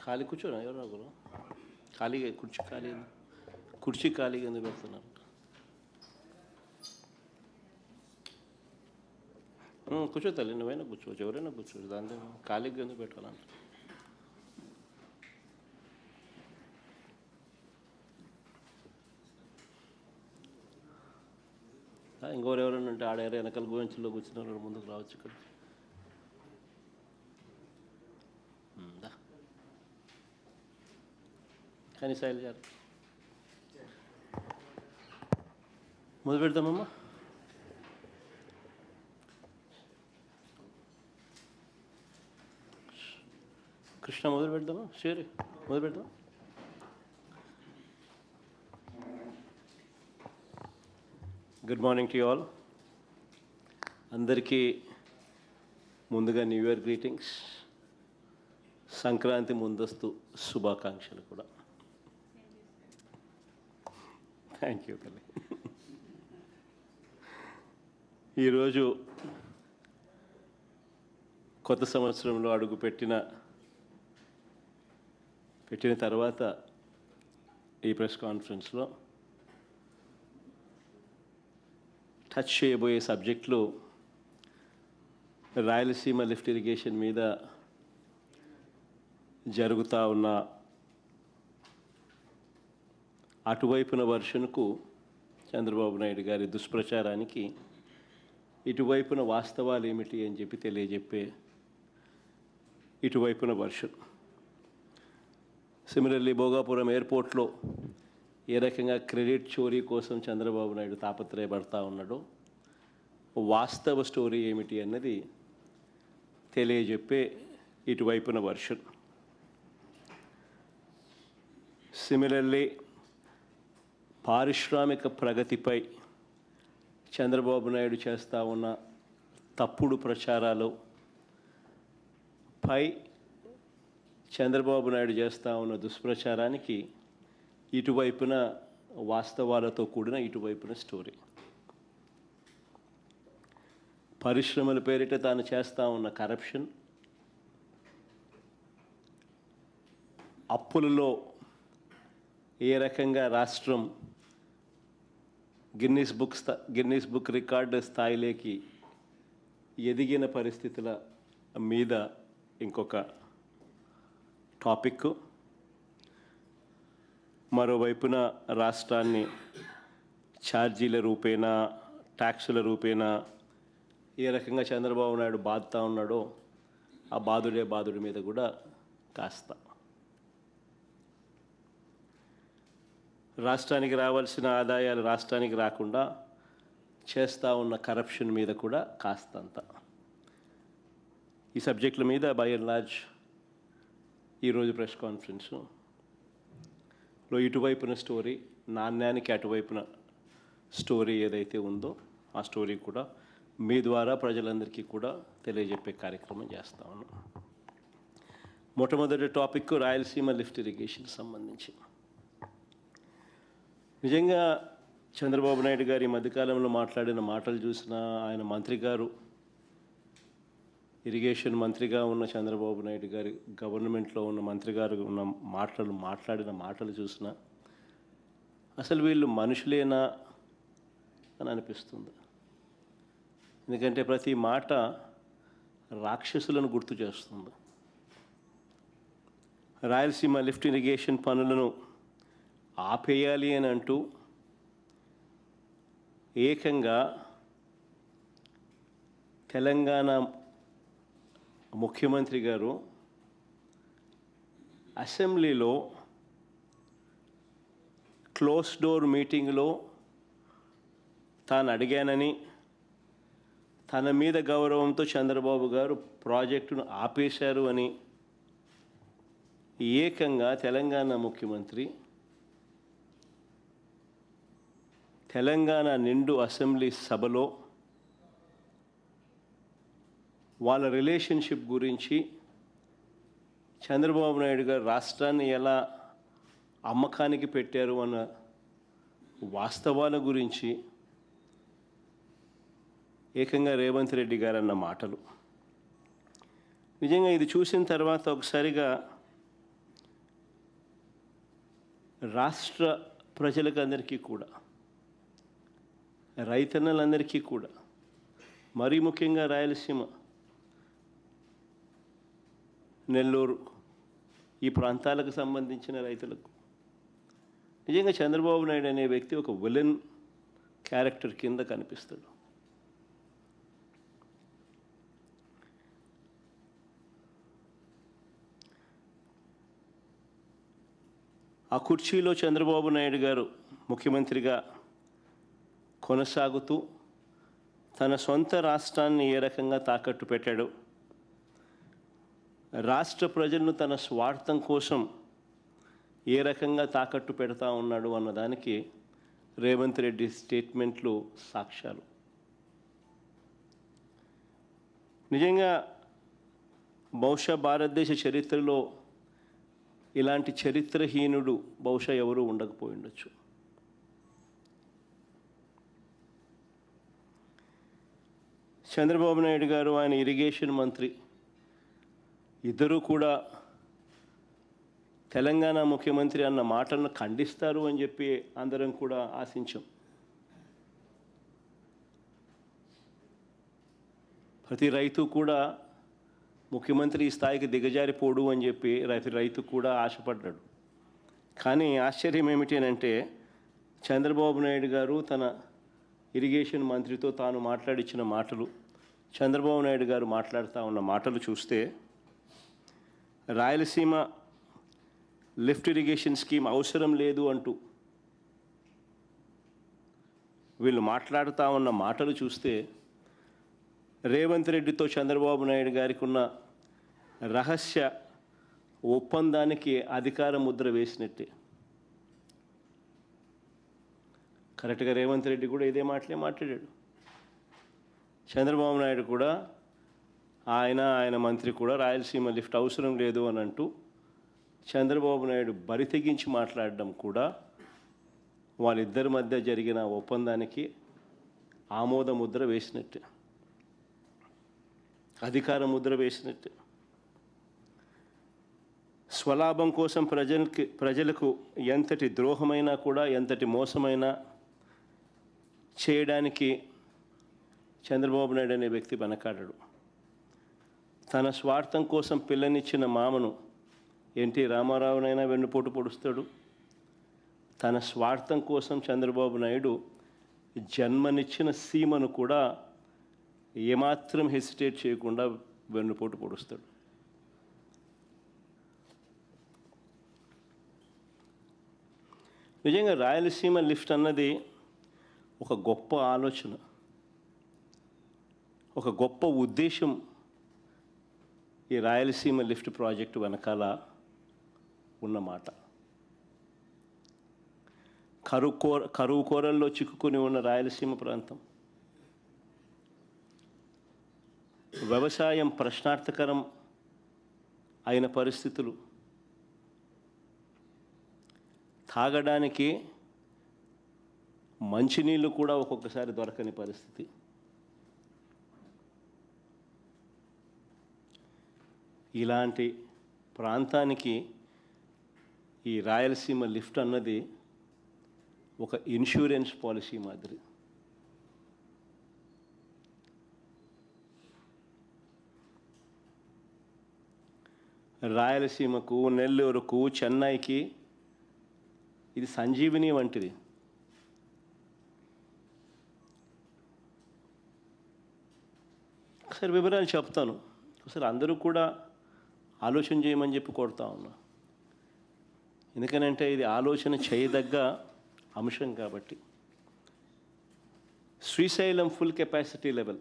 ఖాళీ కూర్చోనా ఎవరు ఒకరు ఖాళీగా కుర్చీ ఖాళీగా ఎందుకు పెడుతున్నారు? కూర్చో తల్లి, నువ్వైనా కూర్చోవచ్చు, ఎవరైనా కూర్చోవచ్చు, దాంతో ఖాళీగా ఎందుకు పెట్టాలంట. ఇంకోరు ఎవరైనా ఉంటే ఆడ వెనకాల గోవించులో కూర్చున్న ముందుకు రావచ్చు ఇక్కడ. కానీ శైలి గారు మొదలు పెడతామమ్మా. కృష్ణ మొదలు పెడదామా? సరే మొదలు పెడదాం. Good morning to you all. అందరికీ ముందుగా న్యూ ఇయర్ గ్రీటింగ్స్, సంక్రాంతి ముందస్తు శుభాకాంక్షలు కూడా. థ్యాంక్ యూ తల్లి. ఈరోజు కొత్త సంవత్సరంలో అడుగు పెట్టిన తర్వాత ఈ ప్రెస్ కాన్ఫరెన్స్లో టచ్ చేయబోయే సబ్జెక్టులు రాయలసీమ లిఫ్ట్ ఇరిగేషన్ మీద జరుగుతూ ఉన్న అటువైపున వర్షన్కు, చంద్రబాబు నాయుడు గారి దుష్ప్రచారానికి ఇటువైపున వాస్తవాలు ఏమిటి అని చెప్పి తెలియజెప్పే ఇటువైపున వర్షన్. సిమిలర్లీ భోగాపురం ఎయిర్పోర్ట్లో ఏ రకంగా క్రెడిట్ చోరీ కోసం చంద్రబాబు నాయుడు తాపత్రయపడతా ఉన్నాడో వాస్తవ స్టోరీ ఏమిటి అన్నది తెలియజెప్పే ఇటువైపున వర్షన్. సిమిలర్లీ పారిశ్రామిక ప్రగతిపై చంద్రబాబు నాయుడు చేస్తూ ఉన్న తప్పుడు ప్రచారాలు పై చంద్రబాబు నాయుడు చేస్తూ ఉన్న దుష్ప్రచారానికి ఇటువైపున వాస్తవాలతో కూడిన ఇటువైపున స్టోరీ. పరిశ్రమల పేరిట తాను చేస్తూ ఉన్న కరప్షన్, అప్పులలో ఏ రకంగా రాష్ట్రం గిన్నీస్ బుక్ రికార్డు స్థాయిలోకి ఎదిగిన పరిస్థితుల మీద ఇంకొక టాపిక్. మరోవైపున రాష్ట్రాన్ని ఛార్జీల రూపేణా, ట్యాక్సుల రూపేణా ఏ రకంగా చంద్రబాబు నాయుడు బాదుతూ ఉన్నాడో ఆ బాదుడి మీద కూడా కాస్త రాష్ట్రానికి రావాల్సిన ఆదాయాలు రాష్ట్రానికి రాకుండా చేస్తూ ఉన్న కరప్షన్ మీద కూడా కాస్తంత ఈ సబ్జెక్టుల మీద బై అండ్ లార్జ్ ఈరోజు ప్రెస్ కాన్ఫరెన్స్లో ఇటువైపున స్టోరీ, నాణ్యానికి అటువైపున స్టోరీ ఏదైతే ఉందో ఆ స్టోరీ కూడా మీ ద్వారా ప్రజలందరికీ కూడా తెలియజెప్పే కార్యక్రమం చేస్తా ఉన్నాం. మొట్టమొదటి టాపిక్ రాయలసీమ లిఫ్ట్ ఇరిగేషన్ సంబంధించి. నిజంగా చంద్రబాబు నాయుడు గారి మధ్యకాలంలో మాట్లాడిన మాటలు చూసినా, ఆయన మంత్రి గారు ఇరిగేషన్ మంత్రిగా ఉన్న చంద్రబాబు నాయుడు గారి గవర్నమెంట్లో ఉన్న మంత్రి గారు ఉన్న మాట్లాడిన మాటలు చూసినా అసలు వీళ్ళు మనుషులేనా అని అనిపిస్తుంది. ఎందుకంటే ప్రతి మాట రాక్షసులను గుర్తు చేస్తుంది. రాయలసీమ లిఫ్ట్ ఇరిగేషన్ పనులను ఆపేయాలి అని అంటూ ఏకంగా తెలంగాణ ముఖ్యమంత్రి గారు అసెంబ్లీలో క్లోజ్ డోర్ మీటింగ్లో తాను అడిగానని, తన మీద గౌరవంతో చంద్రబాబు గారు ప్రాజెక్టును ఆపేశారు అని ఏకంగా తెలంగాణ ముఖ్యమంత్రి తెలంగాణ నిండు అసెంబ్లీ సభలో వాళ్ళ రిలేషన్షిప్ గురించి, చంద్రబాబు నాయుడు గారు రాష్ట్రాన్ని ఎలా అమ్మకానికి పెట్టారు అన్న వాస్తవాల గురించి ఏకంగా రేవంత్ రెడ్డి గారు అన్న మాటలు. నిజంగా ఇది చూసిన తర్వాత ఒకసారిగా రాష్ట్ర ప్రజలకు అందరికీ కూడా, రైతన్నలందరికీ కూడా, మరీ ముఖ్యంగా రాయలసీమ, నెల్లూరు ఈ ప్రాంతాలకు సంబంధించిన రైతులకు నిజంగా చంద్రబాబు నాయుడు అనే వ్యక్తి ఒక విలన్ క్యారెక్టర్ కింద కనిపిస్తాడు. ఆ కుర్చీలో చంద్రబాబు నాయుడు గారు ముఖ్యమంత్రిగా కొనసాగుతూ తన సొంత రాష్ట్రాన్ని ఏ రకంగా తాకట్టు పెట్టాడు, రాష్ట్ర ప్రజలను తన స్వార్థం కోసం ఏ రకంగా తాకట్టు పెడతా ఉన్నాడు అన్నదానికి రేవంత్ రెడ్డి స్టేట్మెంట్లు సాక్ష్యాలు. నిజంగా బహుశా భారతదేశ చరిత్రలో ఇలాంటి చరిత్రహీనుడు బహుశా ఎవరూ ఉండకపోయి ఉండొచ్చు. చంద్రబాబు నాయుడు గారు, ఆయన ఇరిగేషన్ మంత్రి ఇద్దరూ కూడా తెలంగాణ ముఖ్యమంత్రి అన్న మాటలను ఖండిస్తారు అని చెప్పి అందరం కూడా ఆశించాం. ప్రతి రైతు కూడా ముఖ్యమంత్రి ఈ స్థాయికి దిగజారిపోడు అని చెప్పి రైతు కూడా ఆశపడ్డాడు. కానీ ఆశ్చర్యం ఏమిటి అంటే చంద్రబాబు నాయుడు గారు తన ఇరిగేషన్ మంత్రితో తాను మాట్లాడించిన మాటలు, చంద్రబాబు నాయుడు గారు మాట్లాడుతూ ఉన్న మాటలు చూస్తే రాయలసీమ లిఫ్ట్ ఇరిగేషన్ స్కీమ్ అవసరం లేదు అంటూ వీళ్ళు మాట్లాడుతూ ఉన్న మాటలు చూస్తే రేవంత్ రెడ్డితో చంద్రబాబు నాయుడు గారికి ఉన్న రహస్య ఒప్పందానికి అధికార ముద్ర వేసినట్టే. కరెక్ట్గా రేవంత్ రెడ్డి కూడా ఇదే మాట్లాడాడు. చంద్రబాబు నాయుడు కూడా ఆయన మంత్రి కూడా రాయలసీమ లిఫ్ట్ అవసరం లేదు అని అంటూ చంద్రబాబు నాయుడు బరి తెగించి మాట్లాడడం కూడా వాళ్ళిద్దరి మధ్య జరిగిన ఒప్పందానికి ఆమోద ముద్ర వేసినట్టే, అధికార ముద్ర వేసినట్టే. స్వలాభం కోసం ప్రజలకు ఎంతటి ద్రోహమైనా కూడా, ఎంతటి మోసమైనా చేయడానికి చంద్రబాబు నాయుడు అనే వ్యక్తి వెనకాడడు. తన స్వార్థం కోసం పిల్లనిచ్చిన మామను ఎన్టీ రామారావునైనా వెన్నుపోటు పొడుస్తాడు. తన స్వార్థం కోసం చంద్రబాబు నాయుడు జన్మనిచ్చిన సీమను కూడా ఏమాత్రం హెసిటేట్ చేయకుండా వెన్నుపోటు పొడుస్తాడు. నిజంగా రాయలసీమ లిఫ్ట్ అన్నది ఒక గొప్ప ఆలోచన, ఒక గొప్ప ఉద్దేశం ఈ రాయలసీమ లిఫ్ట్ ప్రాజెక్టు వెనకాల ఉన్నమాట. కరువు కోరల్లో చిక్కుకొని ఉన్న రాయలసీమ ప్రాంతం, వ్యవసాయం ప్రశ్నార్థకరం అయిన పరిస్థితులు, తాగడానికి మంచినీళ్ళు కూడా ఒక్కొక్కసారి దొరకని పరిస్థితి. ఇలాంటి ప్రాంతానికి ఈ రాయలసీమ లిఫ్ట్ అన్నది ఒక ఇన్సూరెన్స్ పాలసీ మాదిరి. రాయలసీమకు, నెల్లూరుకు, చెన్నైకి ఇది సంజీవిని వంటిది. ఒకసారి వివరాలు చెప్తాను. ఒకసారి అందరూ కూడా ఆలోచన చేయమని చెప్పి కోరుతా ఉన్నా. ఎందుకనంటే ఇది ఆలోచన చేయదగ్గ అంశం కాబట్టి. శ్రీశైలం ఫుల్ కెపాసిటీ లెవెల్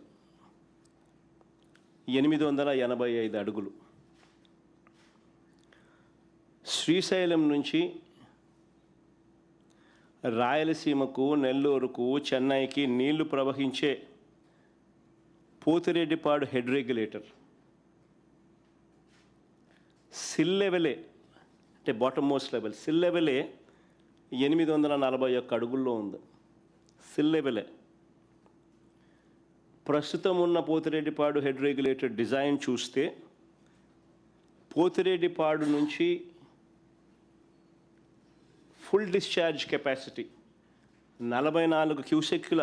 885 అడుగులు. శ్రీశైలం నుంచి రాయలసీమకు, నెల్లూరుకు, చెన్నైకి నీళ్లు ప్రవహించే పోతిరెడ్డిపాడు హెడ్ రెగ్యులేటర్ సిల్ లెవెలే, అంటే బాటమ్ మోస్ట్ లెవెల్, సిల్ లెవెలే 841 అడుగుల్లో ఉంది. సిల్ లెవెలే. ప్రస్తుతం ఉన్న పోతిరెడ్డిపాడు హెడ్ రెగ్యులేటర్ డిజైన్ చూస్తే పోతిరెడ్డిపాడు నుంచి ఫుల్ డిశ్చార్జ్ కెపాసిటీ 44 క్యూసెక్కుల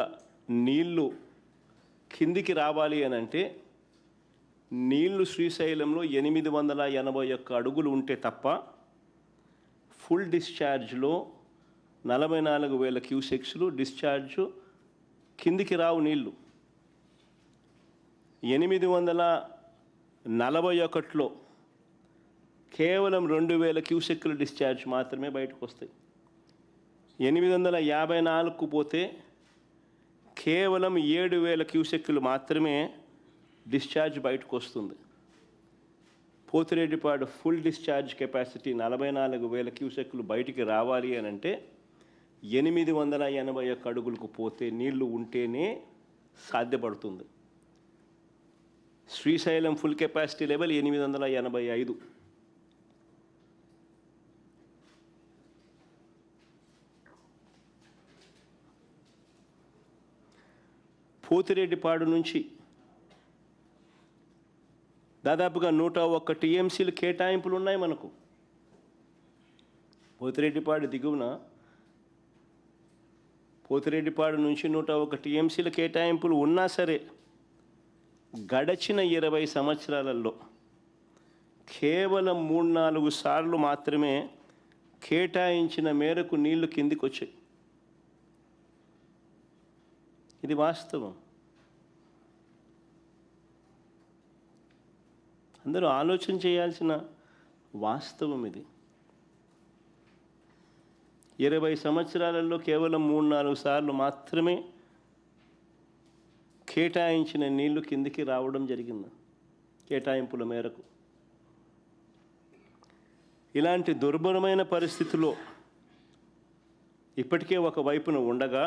నీళ్లు కిందికి రావాలి అని అంటే నీళ్లు శ్రీశైలంలో 881 అడుగులు ఉంటే తప్ప ఫుల్ డిశ్చార్జ్లో 44,000 క్యూసెక్స్లు డిశ్చార్జ్ కిందికి రావు నీళ్లు. 841లో కేవలం 2,000 క్యూసెక్కుల డిశ్చార్జ్ మాత్రమే బయటకు వస్తాయి. 854కు పోతే కేవలం 7,000 క్యూసెక్కులు మాత్రమే డిశ్చార్జ్ బయటకు వస్తుంది. పోతిరెడ్డిపాడు ఫుల్ డిశ్చార్జ్ కెపాసిటీ 44,000 క్యూసెక్కులు బయటికి రావాలి అని అంటే 881 అడుగులకు పోతే నీళ్లు ఉంటేనే సాధ్యపడుతుంది. Srisailam full capacity level 885. Pothireddypadu నుంచి దాదాపుగా 101 టీఎంసీలు కేటాయింపులు ఉన్నాయి మనకు. పోతిరెడ్డిపాడు దిగువన పోతిరెడ్డిపాడు నుంచి 101 టీఎంసీల కేటాయింపులు ఉన్నా సరే గడచిన 20 సంవత్సరాలలో కేవలం 3-4 సార్లు మాత్రమే కేటాయించిన మేరకు నీళ్లు కిందికి వచ్చాయి. ఇది వాస్తవం. అందరూ ఆలోచన చేయాల్సిన వాస్తవం ఇది. 20 సంవత్సరాలలో కేవలం 3-4 సార్లు మాత్రమే కేటాయించిన నీళ్లు కిందికి రావడం జరిగింది కేటాయింపుల మేరకు. ఇలాంటి దుర్భరమైన పరిస్థితిలో ఇప్పటికే ఒకవైపున ఉండగా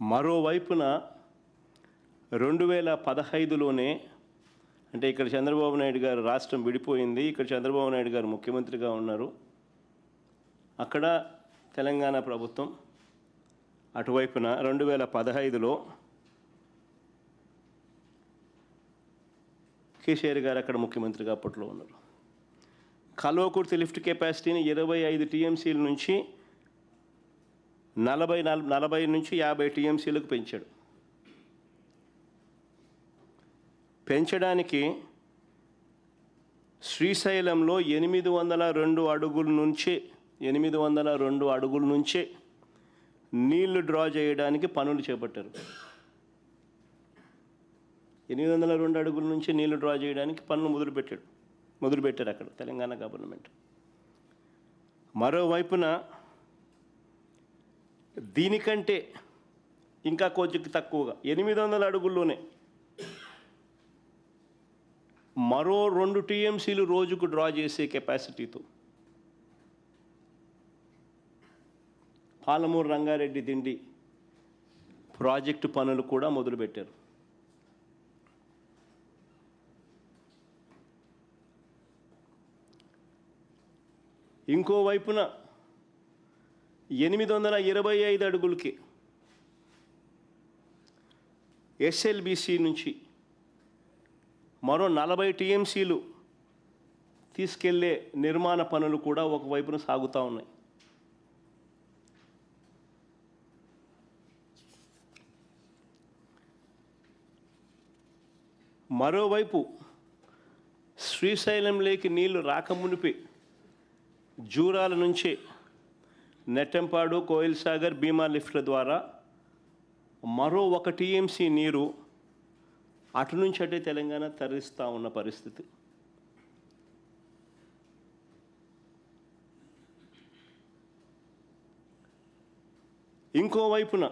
మరోవైపున 2015లోనే అంటే ఇక్కడ చంద్రబాబు నాయుడు గారు రాష్ట్రం విడిపోయింది, ఇక్కడ చంద్రబాబు నాయుడు గారు ముఖ్యమంత్రిగా ఉన్నారు, అక్కడ తెలంగాణ ప్రభుత్వం అటువైపున 2015లో కేసీఆర్ గారు అక్కడ ముఖ్యమంత్రిగా అప్పట్లో ఉన్నారు. కల్వకుర్తి లిఫ్ట్ కెపాసిటీని 25 టీఎంసీల నుంచి 40 నుంచి 50 టీఎంసీలకు పెంచాడు. పెంచడానికి శ్రీశైలంలో 802 అడుగుల నుంచే నీళ్లు డ్రా చేయడానికి పనులు చేపట్టారు. 802 అడుగుల నుంచి నీళ్లు డ్రా చేయడానికి పనులు మొదలుపెట్టారు అక్కడ తెలంగాణ గవర్నమెంట్. మరోవైపున దీనికంటే ఇంకా కొంచెం తక్కువగా 800 అడుగుల్లోనే మరో 2 టీఎంసీలు రోజుకు డ్రా చేసే కెపాసిటీతో పాలమూరు రంగారెడ్డి దిండి ప్రాజెక్టు పనులు కూడా మొదలుపెట్టారు. ఇంకోవైపున 825 అడుగులకి ఎస్ఎల్బిసి నుంచి మరో 40 టీఎంసీలు తీసుకెళ్లే నిర్మాణ పనులు కూడా ఒకవైపున సాగుతూ ఉన్నాయి. మరోవైపు శ్రీశైలంలోకి నీళ్లు రాకమునిపే జూరాల నుంచే నెట్టంపాడు, కోయిల్ సాగర్, భీమా లిఫ్ట్ల ద్వారా మరో 1 టీఎంసీ నీరు అటు నుంచి అటే తెలంగాణ తరలిస్తూ ఉన్న పరిస్థితి. ఇంకోవైపున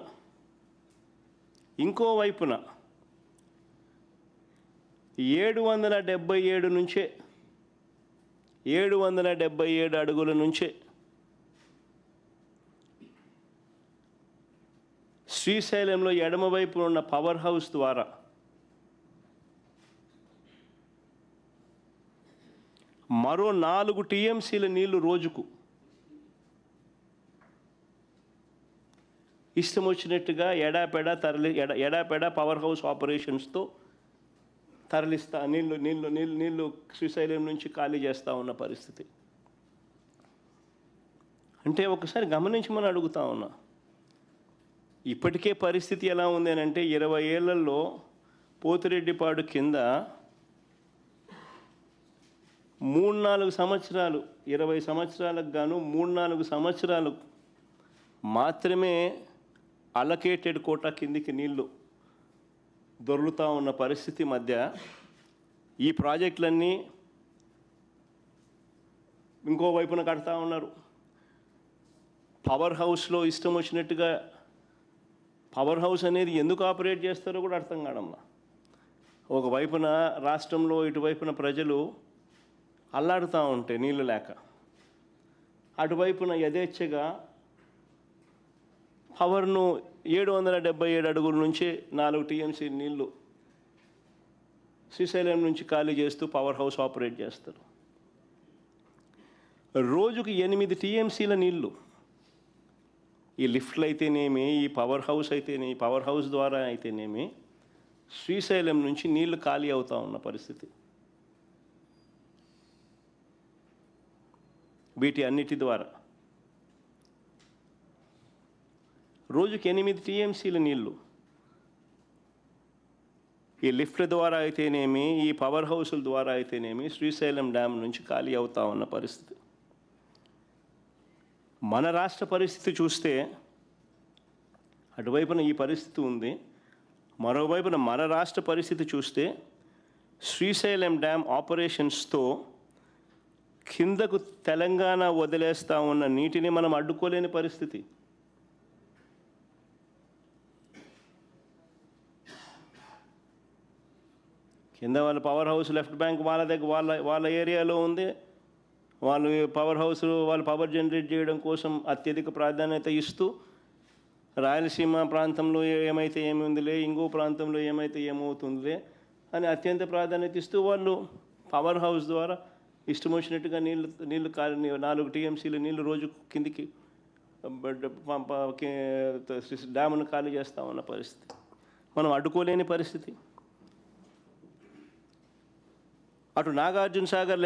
777 అడుగుల నుంచే శ్రీశైలంలో ఎడమవైపు ఉన్న పవర్ హౌస్ ద్వారా మరో 4 టీఎంసీల నీళ్లు రోజుకు ఇష్టం వచ్చినట్టుగా ఎడాపెడా పవర్ హౌస్ ఆపరేషన్స్తో తరలిస్తా నీళ్లు శ్రీశైలం నుంచి ఖాళీ చేస్తూ ఉన్న పరిస్థితి. అంటే ఒకసారి గమనించమని అడుగుతా ఉన్నా. ఇప్పటికే పరిస్థితి ఎలా ఉంది అని అంటే 20 ఏళ్లలో పోతిరెడ్డిపాడు కింద 3-4 సంవత్సరాలు, 20 సంవత్సరాలకు గాను 3-4 సంవత్సరాలు మాత్రమే అలొకేటెడ్ కోటా కిందికి నీళ్లు దొర్లుతూ ఉన్న పరిస్థితి మధ్య ఈ ప్రాజెక్టులన్నీ ఇంకో వైపున కడతా ఉన్నారు. పవర్ హౌస్లో ఇష్టం వచ్చినట్టుగా పవర్ హౌస్ అనేది ఎందుకు ఆపరేట్ చేస్తారో కూడా అర్థం కావడంలా. ఒకవైపున రాష్ట్రంలో ఇటువైపున ప్రజలు అల్లాడుతూ ఉంటే నీళ్ళు లేక, అటువైపున యథేచ్ఛగా పవర్ను 777 అడుగుల నుంచి 4 టీఎంసీ నీళ్లు శ్రీశైలం నుంచి ఖాళీ చేస్తూ పవర్ హౌస్ ఆపరేట్ చేస్తారు. రోజుకు 8 టీఎంసీల నీళ్లు ఈ లిఫ్ట్లు అయితేనేమి, ఈ పవర్ హౌస్ అయితేనేమి, పవర్ హౌస్ ద్వారా అయితేనేమి శ్రీశైలం నుంచి నీళ్లు ఖాళీ అవుతూ ఉన్న పరిస్థితి. వీటి అన్నిటి ద్వారా రోజుకి 8 టీఎంసీల నీళ్లు ఈ లిఫ్ట్ల ద్వారా అయితేనేమి, ఈ పవర్ హౌసుల ద్వారా అయితేనేమి శ్రీశైలం డ్యామ్ నుంచి ఖాళీ అవుతూ ఉన్న పరిస్థితి. మన రాష్ట్ర పరిస్థితి చూస్తే అటువైపున ఈ పరిస్థితి ఉంది, మరోవైపున మన రాష్ట్ర పరిస్థితి చూస్తే శ్రీశైలం డ్యామ్ ఆపరేషన్స్తో కిందకు తెలంగాణ వదిలేస్తూ ఉన్న నీటిని మనం అడ్డుకోలేని పరిస్థితి. కింద వాళ్ళ పవర్ హౌస్ లెఫ్ట్ బ్యాంక్ వాళ్ళ దగ్గర వాళ్ళ ఏరియాలో ఉంది. వాళ్ళు పవర్ హౌస్ వాళ్ళు పవర్ జనరేట్ చేయడం కోసం అత్యధిక ప్రాధాన్యత ఇస్తూ రాయలసీమ ప్రాంతంలో ఏమైతే ఏముందిలే, ఇంకో ప్రాంతంలో ఏమైతే ఏమవుతుందిలే అని అత్యంత ప్రాధాన్యత ఇస్తూ వాళ్ళు పవర్ హౌస్ ద్వారా ఇష్టం వచ్చినట్టుగా నీళ్ళు 4 టీఎంసీలు నీళ్ళు రోజు కిందికి డ్యామును ఖాళీ చేస్తూ ఉన్న పరిస్థితి మనం అడ్డుకోలేని పరిస్థితి. అటు నాగార్జున సాగర్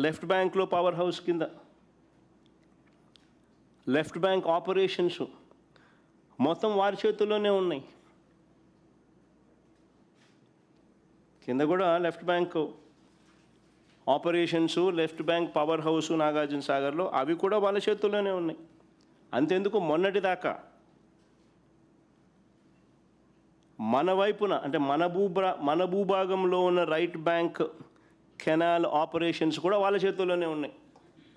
లెఫ్ట్ బ్యాంక్లో పవర్ హౌస్ కింద లెఫ్ట్ బ్యాంక్ ఆపరేషన్స్ మొత్తం వారి చేతుల్లోనే ఉన్నాయి. కింద కూడా left bank operations, left bank power house Nagarjuna సాగర్లో అవి కూడా వాళ్ళ చేతుల్లోనే ఉన్నాయి. అంతెందుకు మొన్నటిదాకా మన వైపున అంటే మన భూభాగంలో ఉన్న రైట్ బ్యాంక్ కెనాల్ ఆపరేషన్స్ కూడా వాళ్ళ చేతుల్లోనే ఉన్నాయి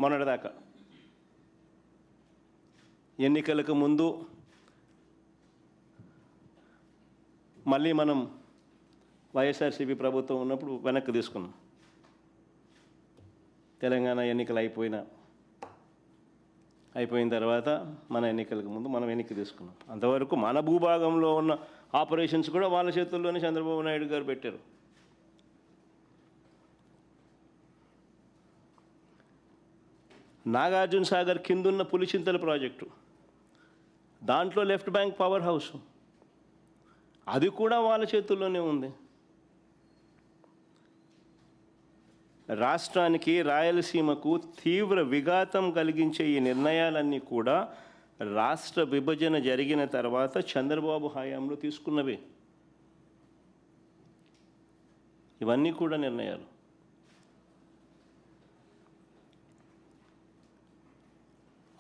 మొన్నటిదాకా. ఎన్నికలకు ముందు మళ్ళీ మనం వైఎస్ఆర్సీపీ ప్రభుత్వం ఉన్నప్పుడు వెనక్కి తీసుకున్నాం. తెలంగాణ ఎన్నికలు అయిపోయిన తర్వాత మన ఎన్నికలకు ముందు మనం వెనక్కి తీసుకున్నాం. అంతవరకు మన భూభాగంలో ఉన్న ఆపరేషన్స్ కూడా వాళ్ళ చేతుల్లోనే చంద్రబాబు నాయుడు గారు పెట్టారు. నాగార్జున సాగర్ కిందున్న పులిచింతల ప్రాజెక్టు, దాంట్లో లెఫ్ట్ బ్యాంక్ పవర్ హౌస్ అది కూడా వాళ్ళ చేతుల్లోనే ఉంది. రాష్ట్రానికి, రాయలసీమకు తీవ్ర విఘాతం కలిగించే ఈ నిర్ణయాలన్నీ కూడా రాష్ట్ర విభజన జరిగిన తర్వాత చంద్రబాబు హయాంలో తీసుకున్నవే. ఇవన్నీ కూడా నిర్ణయాలు.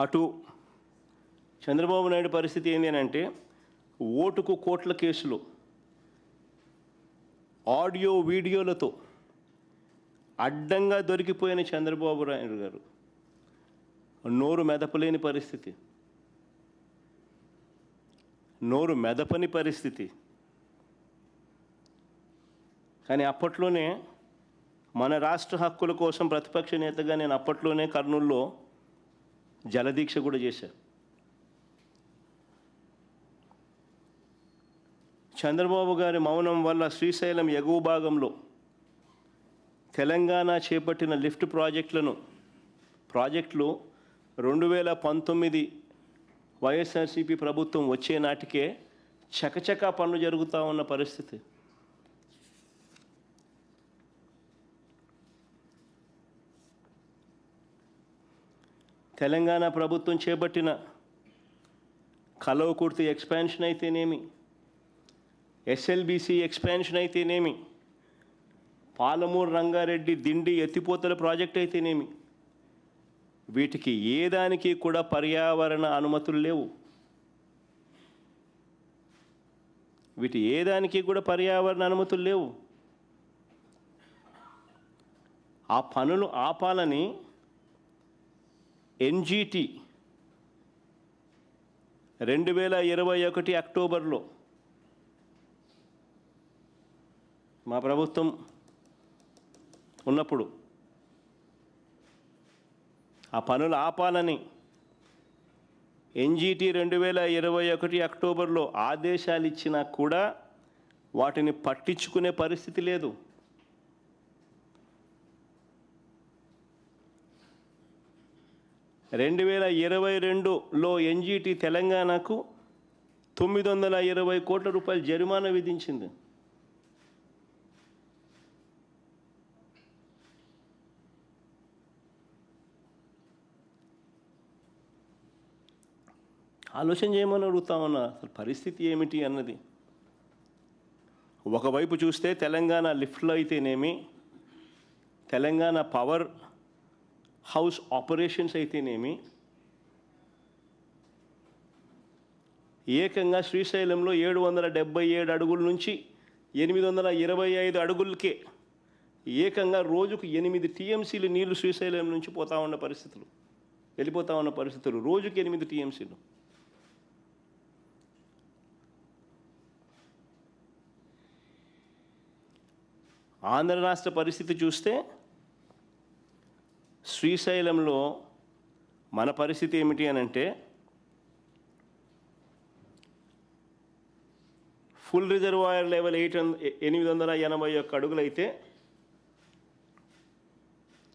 అటు చంద్రబాబు నాయుడు పరిస్థితి ఏంటి అని అంటే ఓటుకు కోట్ల కేసులు, ఆడియో వీడియోలతో అడ్డంగా దొరికిపోయిన చంద్రబాబు నాయుడు గారు నోరు మెదపలేని పరిస్థితి, నోరు మెదపని పరిస్థితి. కానీ అప్పట్లోనే మన రాష్ట్ర హక్కుల కోసం ప్రతిపక్ష నేతగా నేను అప్పట్లోనే కర్నూలులో జలదీక్ష కూడా చేశారు. చంద్రబాబు గారి మౌనం వల్ల శ్రీశైలం ఎగువ భాగంలో తెలంగాణ చేపట్టిన లిఫ్ట్ ప్రాజెక్టులు 2019 వైఎస్ఆర్సీపీ ప్రభుత్వం వచ్చే నాటికే చకచకా పనులు జరుగుతూ ఉన్న పరిస్థితి. తెలంగాణ ప్రభుత్వం చేపట్టిన కల్వకుర్తి ఎక్స్పాన్షన్ అయితేనేమి, ఎస్ఎల్బీసీ ఎక్స్పాన్షన్ అయితేనేమి, పాలమూరు రంగారెడ్డి దిండి ఎత్తిపోతల ప్రాజెక్ట్ అయితేనేమి, వీటికి ఏ దానికి కూడా పర్యావరణ అనుమతులు లేవు. వీటి ఏ దానికి కూడా పర్యావరణ అనుమతులు లేవు. ఆ పనులు ఆపాలని ఎన్జీటీ 2021 అక్టోబర్లో మా ప్రభుత్వం ఉన్నప్పుడు ఆ పనులు ఆపాలని ఎన్జీటీ 2021 అక్టోబర్లో ఆదేశాలు ఇచ్చినా కూడా వాటిని పట్టించుకునే పరిస్థితి లేదు. రెండు 2022లో ఎన్జీటీ తెలంగాణకు 920 కోట్ల రూపాయల జరిమానా విధించింది. ఆలోచన చేయమని అడుగుతామన్నా, అసలు పరిస్థితి ఏమిటి అన్నది. ఒకవైపు చూస్తే తెలంగాణ లిఫ్ట్లో అయితేనేమి, తెలంగాణ పవర్ హౌస్ ఆపరేషన్స్ అయితేనేమి, ఏకంగా శ్రీశైలంలో 777 అడుగుల నుంచి 825 అడుగులకే ఏకంగా రోజుకు 8 టీఎంసీలు నీళ్లు శ్రీశైలం నుంచి వెళ్ళిపోతా ఉన్న పరిస్థితులు, రోజుకి 8 టీఎంసీలు. ఆంధ్ర రాష్ట్ర పరిస్థితి చూస్తే శ్రీశైలంలో మన పరిస్థితి ఏమిటి అని అంటే, ఫుల్ రిజర్వాయర్ లెవెల్ 881 అడుగులు అయితే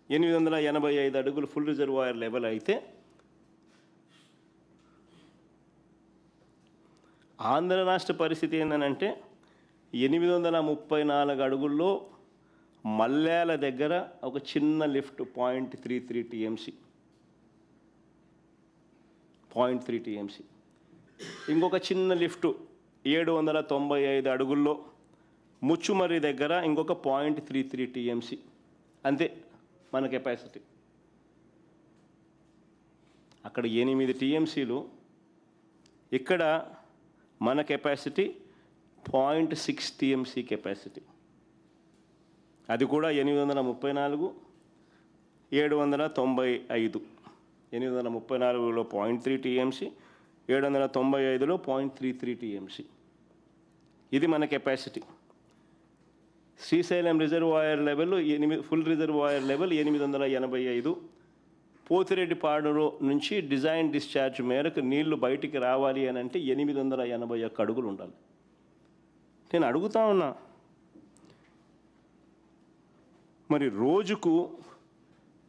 885 అడుగులు ఫుల్ రిజర్వాయర్ లెవెల్ అయితే, ఆంధ్ర రాష్ట్ర పరిస్థితి ఏంటంటే 834 అడుగుల్లో మల్యాల దగ్గర ఒక చిన్న లిఫ్ట్ 0.33 టీఎంసీ, 0.3 టీఎంసీ. ఇంకొక చిన్న లిఫ్ట్ 795 అడుగుల్లో ముచ్చుమర్రి దగ్గర ఇంకొక 0.33 టీఎంసీ. అంతే మన కెపాసిటీ. అక్కడ 8 టీఎంసీలు, ఇక్కడ మన కెపాసిటీ 0.6 టీఎంసీ కెపాసిటీ. అది కూడా 834, 795. 834లో 0.3 టీఎంసీ, 795లో 0.33 టీఎంసీ. ఇది మన capacity. Srisailam reservoir level full reservoir level 885. పోతిరెడ్డిపాడులో నుంచి డిజైన్ డిశ్చార్జ్ మేరకు నీళ్లు బయటికి రావాలి అని అంటే 881 అడుగులు ఉండాలి. నేను అడుగుతా ఉన్నా, మరి రోజుకు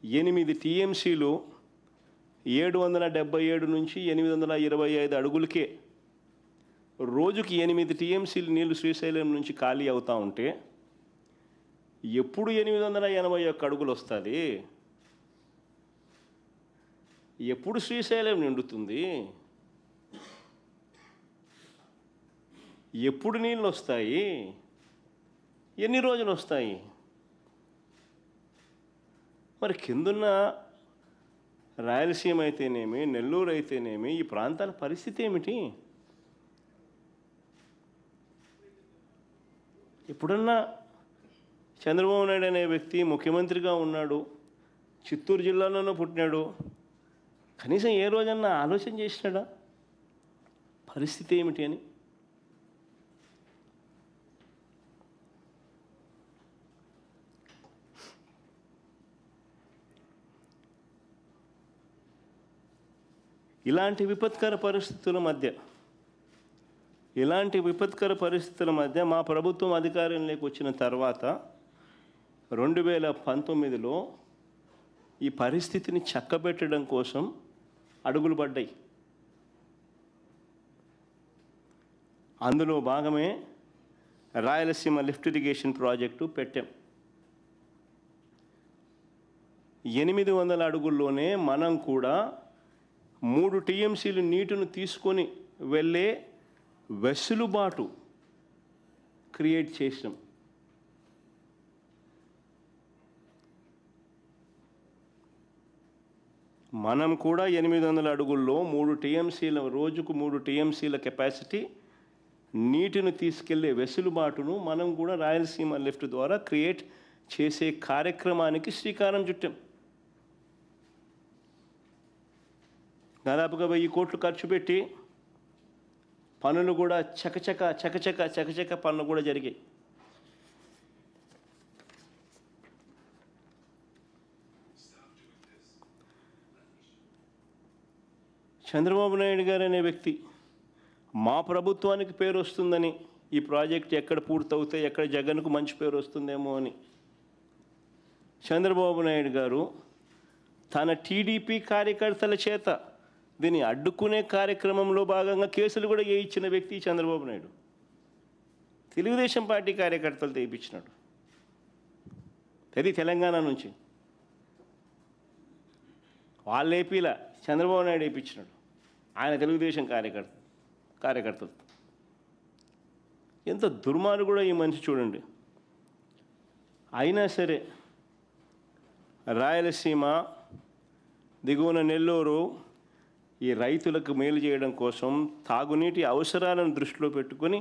8 టీఎంసీలు 777 నుంచి 825 అడుగులకే రోజుకి 8 టీఎంసీలు నీళ్లు శ్రీశైలం నుంచి ఖాళీ అవుతూ ఉంటే ఎప్పుడు 881 అడుగులు వస్తుంది? ఎప్పుడు శ్రీశైలం నిండుతుంది? ఎప్పుడు నీళ్ళు వస్తాయి? ఎన్ని రోజులు వస్తాయి? మరి కిందున్న రాయలసీమ అయితేనేమి, నెల్లూరు అయితేనేమి, ఈ ప్రాంతాల పరిస్థితి ఏమిటి? ఎప్పుడన్నా చంద్రబాబు నాయుడు అనే వ్యక్తి ముఖ్యమంత్రిగా ఉన్నాడు, చిత్తూరు జిల్లాలోనూ పుట్టినాడు, కనీసం ఏ రోజన్నా ఆలోచన చేసినాడా పరిస్థితి ఏమిటి అని? ఇలాంటి విపత్కర పరిస్థితుల మధ్య మా ప్రభుత్వం అధికారంలోకి వచ్చిన తర్వాత 2019లో ఈ పరిస్థితిని చక్కబెట్టడం కోసం అడుగులు పడ్డాయి. అందులో భాగమే రాయలసీమ లిఫ్ట్ ఇరిగేషన్ ప్రాజెక్టు పెట్టాం. 800 అడుగుల్లోనే మనం కూడా 3 టీఎంసీలు నీటిని తీసుకొని వెళ్ళే వెసులుబాటు క్రియేట్ చేసినాం. మనం కూడా 800 అడుగుల్లో 3 టీఎంసీల రోజుకు 3 టీఎంసీల కెపాసిటీ నీటిని తీసుకెళ్లే వెసులుబాటును మనం కూడా రాయలసీమ లిఫ్ట్ ద్వారా క్రియేట్ చేసే కార్యక్రమానికి శ్రీకారం చుట్టాం. దాదాపుగా 1000 కోట్లు ఖర్చు పెట్టి పనులు కూడా చకచక పనులు కూడా జరిగాయి. చంద్రబాబు నాయుడు గారు అనే వ్యక్తి మా ప్రభుత్వానికి పేరు వస్తుందని, ఈ ప్రాజెక్ట్ ఎక్కడ పూర్తవుతే ఎక్కడ జగన్కు మంచి పేరు వస్తుందేమో అని చంద్రబాబు నాయుడు గారు తన టీడీపీ కార్యకర్తల చేత దీన్ని అడ్డుకునే కార్యక్రమంలో భాగంగా కేసులు కూడా వేయించిన వ్యక్తి చంద్రబాబు నాయుడు. తెలుగుదేశం పార్టీ కార్యకర్తలు తెప్పించినాడు. అది తెలంగాణ నుంచి వాళ్ళు ఏపీలా చంద్రబాబు నాయుడు వేయించినాడు. ఆయన తెలుగుదేశం కార్యకర్తలు. ఎంత దుర్మార్గుడో ఈ మనిషి చూడండి. అయినా సరే రాయలసీమ, దిగువన నెల్లూరు ఈ రైతులకు మేలు చేయడం కోసం తాగునీటి అవసరాలను దృష్టిలో పెట్టుకొని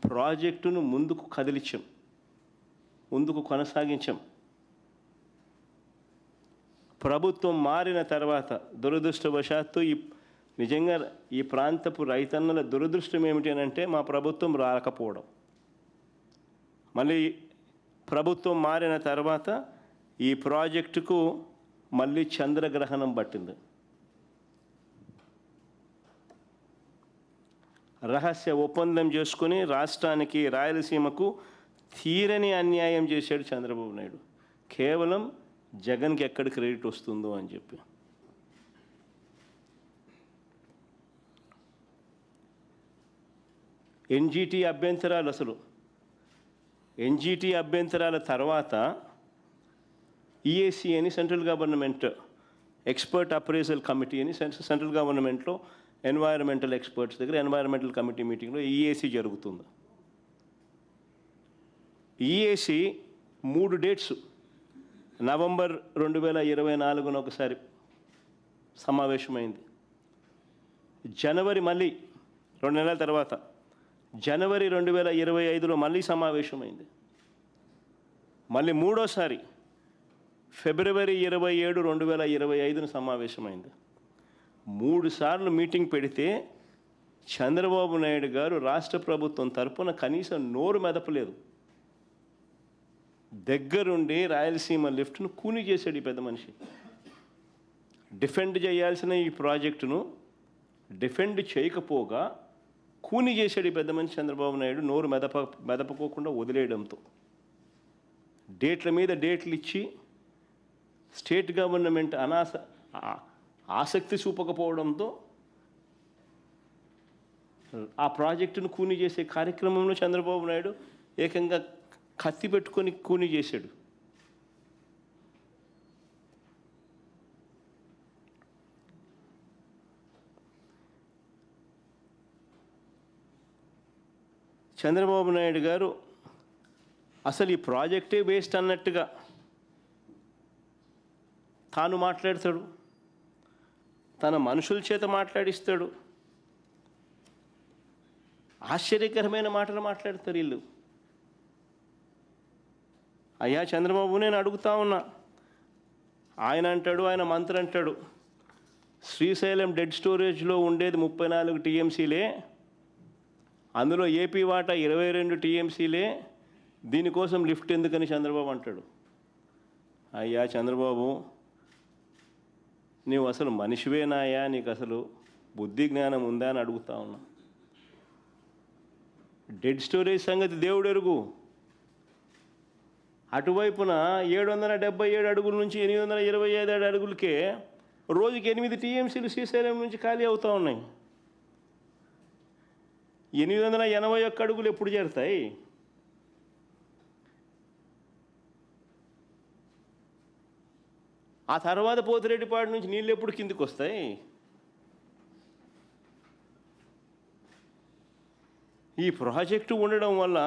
ప్రాజెక్టును ముందుకు కదిలించాం, ముందుకు కొనసాగించాం. ప్రభుత్వం మారిన తర్వాత దురదృష్టవశాత్తు నిజంగా ఈ ప్రాంతపు రైతన్నల దురదృష్టం ఏమిటి అని అంటే మా ప్రభుత్వం రాకపోవడం. మళ్ళీ ప్రభుత్వం మారిన తర్వాత ఈ ప్రాజెక్టుకు మళ్ళీ చంద్రగ్రహణం పట్టింది. రహస్య ఒప్పందం చేసుకుని రాష్ట్రానికి, రాయలసీమకు తీరని అన్యాయం చేశాడు చంద్రబాబు నాయుడు. కేవలం జగన్కి ఎక్కడ క్రెడిట్ వస్తుందో అని చెప్పి. ఎన్జీటీ అభ్యంతరాలు, అసలు ఎన్జీటీ అభ్యంతరాల తర్వాత ఈఏసీ అని central government expert appraisal committee అని సెంట్రల్ గవర్నమెంట్లో ఎన్వైరన్మెంటల్ ఎక్స్పర్ట్స్ దగ్గర ఎన్వైరన్మెంటల్ కమిటీ మీటింగ్లో ఈఏసీ జరుగుతుంది. ఈఏసీ 3 డేట్స్ నవంబర్ 2024 ఒకసారి సమావేశమైంది. జనవరి మళ్ళీ 2 నెలల తర్వాత జనవరి 2025లో మళ్ళీ సమావేశమైంది. మళ్ళీ మూడోసారి ఫిబ్రవరి 27, 2025 సమావేశమైంది. 3 సార్లు మీటింగ్ పెడితే చంద్రబాబు నాయుడు గారు రాష్ట్ర ప్రభుత్వం తరపున కనీసం నోరు మెదపలేదు. దగ్గరుండి రాయలసీమ లిఫ్ట్ను కూని చేశాడు ఈ పెద్ద మనిషి. డిఫెండ్ చేయాల్సిన ఈ ప్రాజెక్టును డిఫెండ్ చేయకపోగా కూని చేశాడు ఈ పెద్ద మనిషి చంద్రబాబు నాయుడు, నోరు మెదపకోకుండా వదిలేయడంతో. డేట్ల మీద డేట్లు ఇచ్చి స్టేట్ గవర్నమెంట్ ఆసక్తి చూపకపోవడంతో ఆ ప్రాజెక్టును కూని చేసే కార్యక్రమంలో చంద్రబాబు నాయుడు ఏకంగా కత్తి పెట్టుకొని కూని చేశాడు. చంద్రబాబు నాయుడు గారు అసలు ఈ ప్రాజెక్టే వేస్ట్ అన్నట్టుగా తాను మాట్లాడతాడు, తన మనుషుల చేత మాట్లాడిస్తాడు. ఆశ్చర్యకరమైన మాటలు మాట్లాడతారు వీళ్ళు. అయ్యా చంద్రబాబు, నేను అడుగుతా ఉన్నా, ఆయన అంటాడు, ఆయన మంత్రి అంటాడు, శ్రీశైలం డెడ్ స్టోరేజ్లో ఉండేది 34 టీఎంసీలే, అందులో ఏపీ వాటా 22 టీఎంసీలే, దీనికోసం లిఫ్ట్ ఎందుకని చంద్రబాబు అంటాడు. అయ్యా చంద్రబాబు, నీవు అసలు మనిషివేనాయా? నీకు అసలు బుద్ధి జ్ఞానం ఉందా అని అడుగుతా ఉన్నా. డెడ్ స్టోరేజ్ సంగతి దేవుడు ఎరుగు. అటువైపున 777 అడుగుల నుంచి 825 అడుగులకే రోజుకి 8 టీఎంసీలు శ్రీశైలం నుంచి ఖాళీ అవుతూ ఉన్నాయి. 881 అడుగులు ఎప్పుడు చేరుతాయి? ఆ తర్వాత పోతిరెడ్డిపాడు నుంచి నీళ్ళు ఎప్పుడు కిందికి వస్తాయి? ఈ ప్రాజెక్టు ఉండడం వల్ల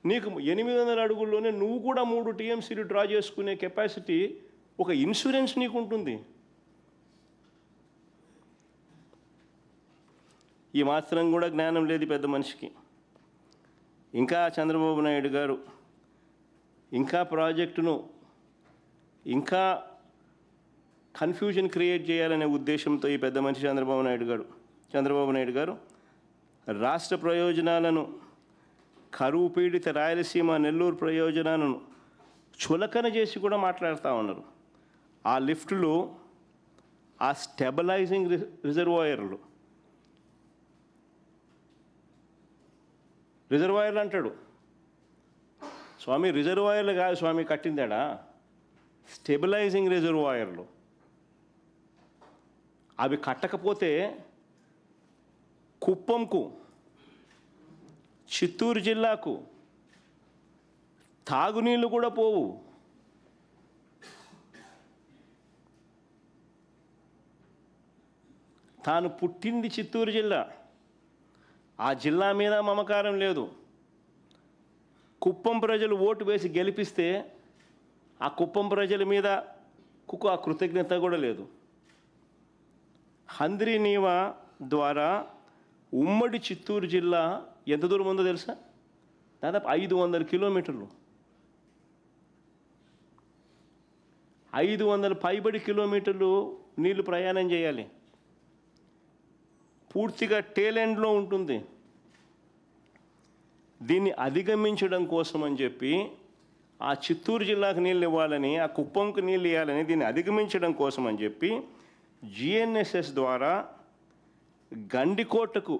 నీకు 800 అడుగుల్లోనే నువ్వు కూడా 3 టీఎంసీలు డ్రా చేసుకునే కెపాసిటీ, ఒక ఇన్సూరెన్స్ నీకు ఉంటుంది. ఈ మాత్రం కూడా జ్ఞానం లేదు పెద్ద మనిషికి. ఇంకా చంద్రబాబు నాయుడు గారు ఇంకా ప్రాజెక్టును ఇంకా కన్ఫ్యూజన్ క్రియేట్ చేయాలనే ఉద్దేశంతో ఈ పెద్ద మనిషి చంద్రబాబు నాయుడు గారు రాష్ట్ర ప్రయోజనాలను, కరువు పీడిత రాయలసీమ నెల్లూరు ప్రయోజనాలను చులకన చేసి కూడా మాట్లాడుతూ ఉన్నారు. ఆ లిఫ్టులు, ఆ స్టెబిలైజింగ్ రిజర్వాయర్లు అంటాడు స్వామి. రిజర్వాయర్లు కాదు స్వామి కట్టిందాడా, స్టెబిలైజింగ్ రిజర్వాయర్లు. అవి కట్టకపోతే కుప్పంకు, చిత్తూరు జిల్లాకు తాగునీళ్ళు కూడా పోవు. తాను పుట్టింది చిత్తూరు జిల్లా, ఆ జిల్లా మీద మమకారం లేదు. కుప్పం ప్రజలు ఓటు వేసి గెలిపిస్తే ఆ కుప్పం ప్రజల మీద ఆ కృతజ్ఞత కూడా లేదు. హంద్రీ నీవా ద్వారా ఉమ్మడి చిత్తూరు జిల్లా ఎంత దూరం ఉందో తెలుసా? దాదాపు 500 కిలోమీటర్లు, 500 పైబడి కిలోమీటర్లు నీళ్లు ప్రయాణం చేయాలి. పూర్తిగా టేలెండ్లో ఉంటుంది. దీన్ని అధిగమించడం కోసం అని చెప్పి, ఆ చిత్తూరు జిల్లాకు నీళ్ళు ఇవ్వాలని, ఆ కుప్పంకు నీళ్ళు ఇవ్వాలని, దీన్ని అధిగమించడం కోసం అని చెప్పి జిఎన్ఎస్ఎస్ ద్వారా గండికోటకు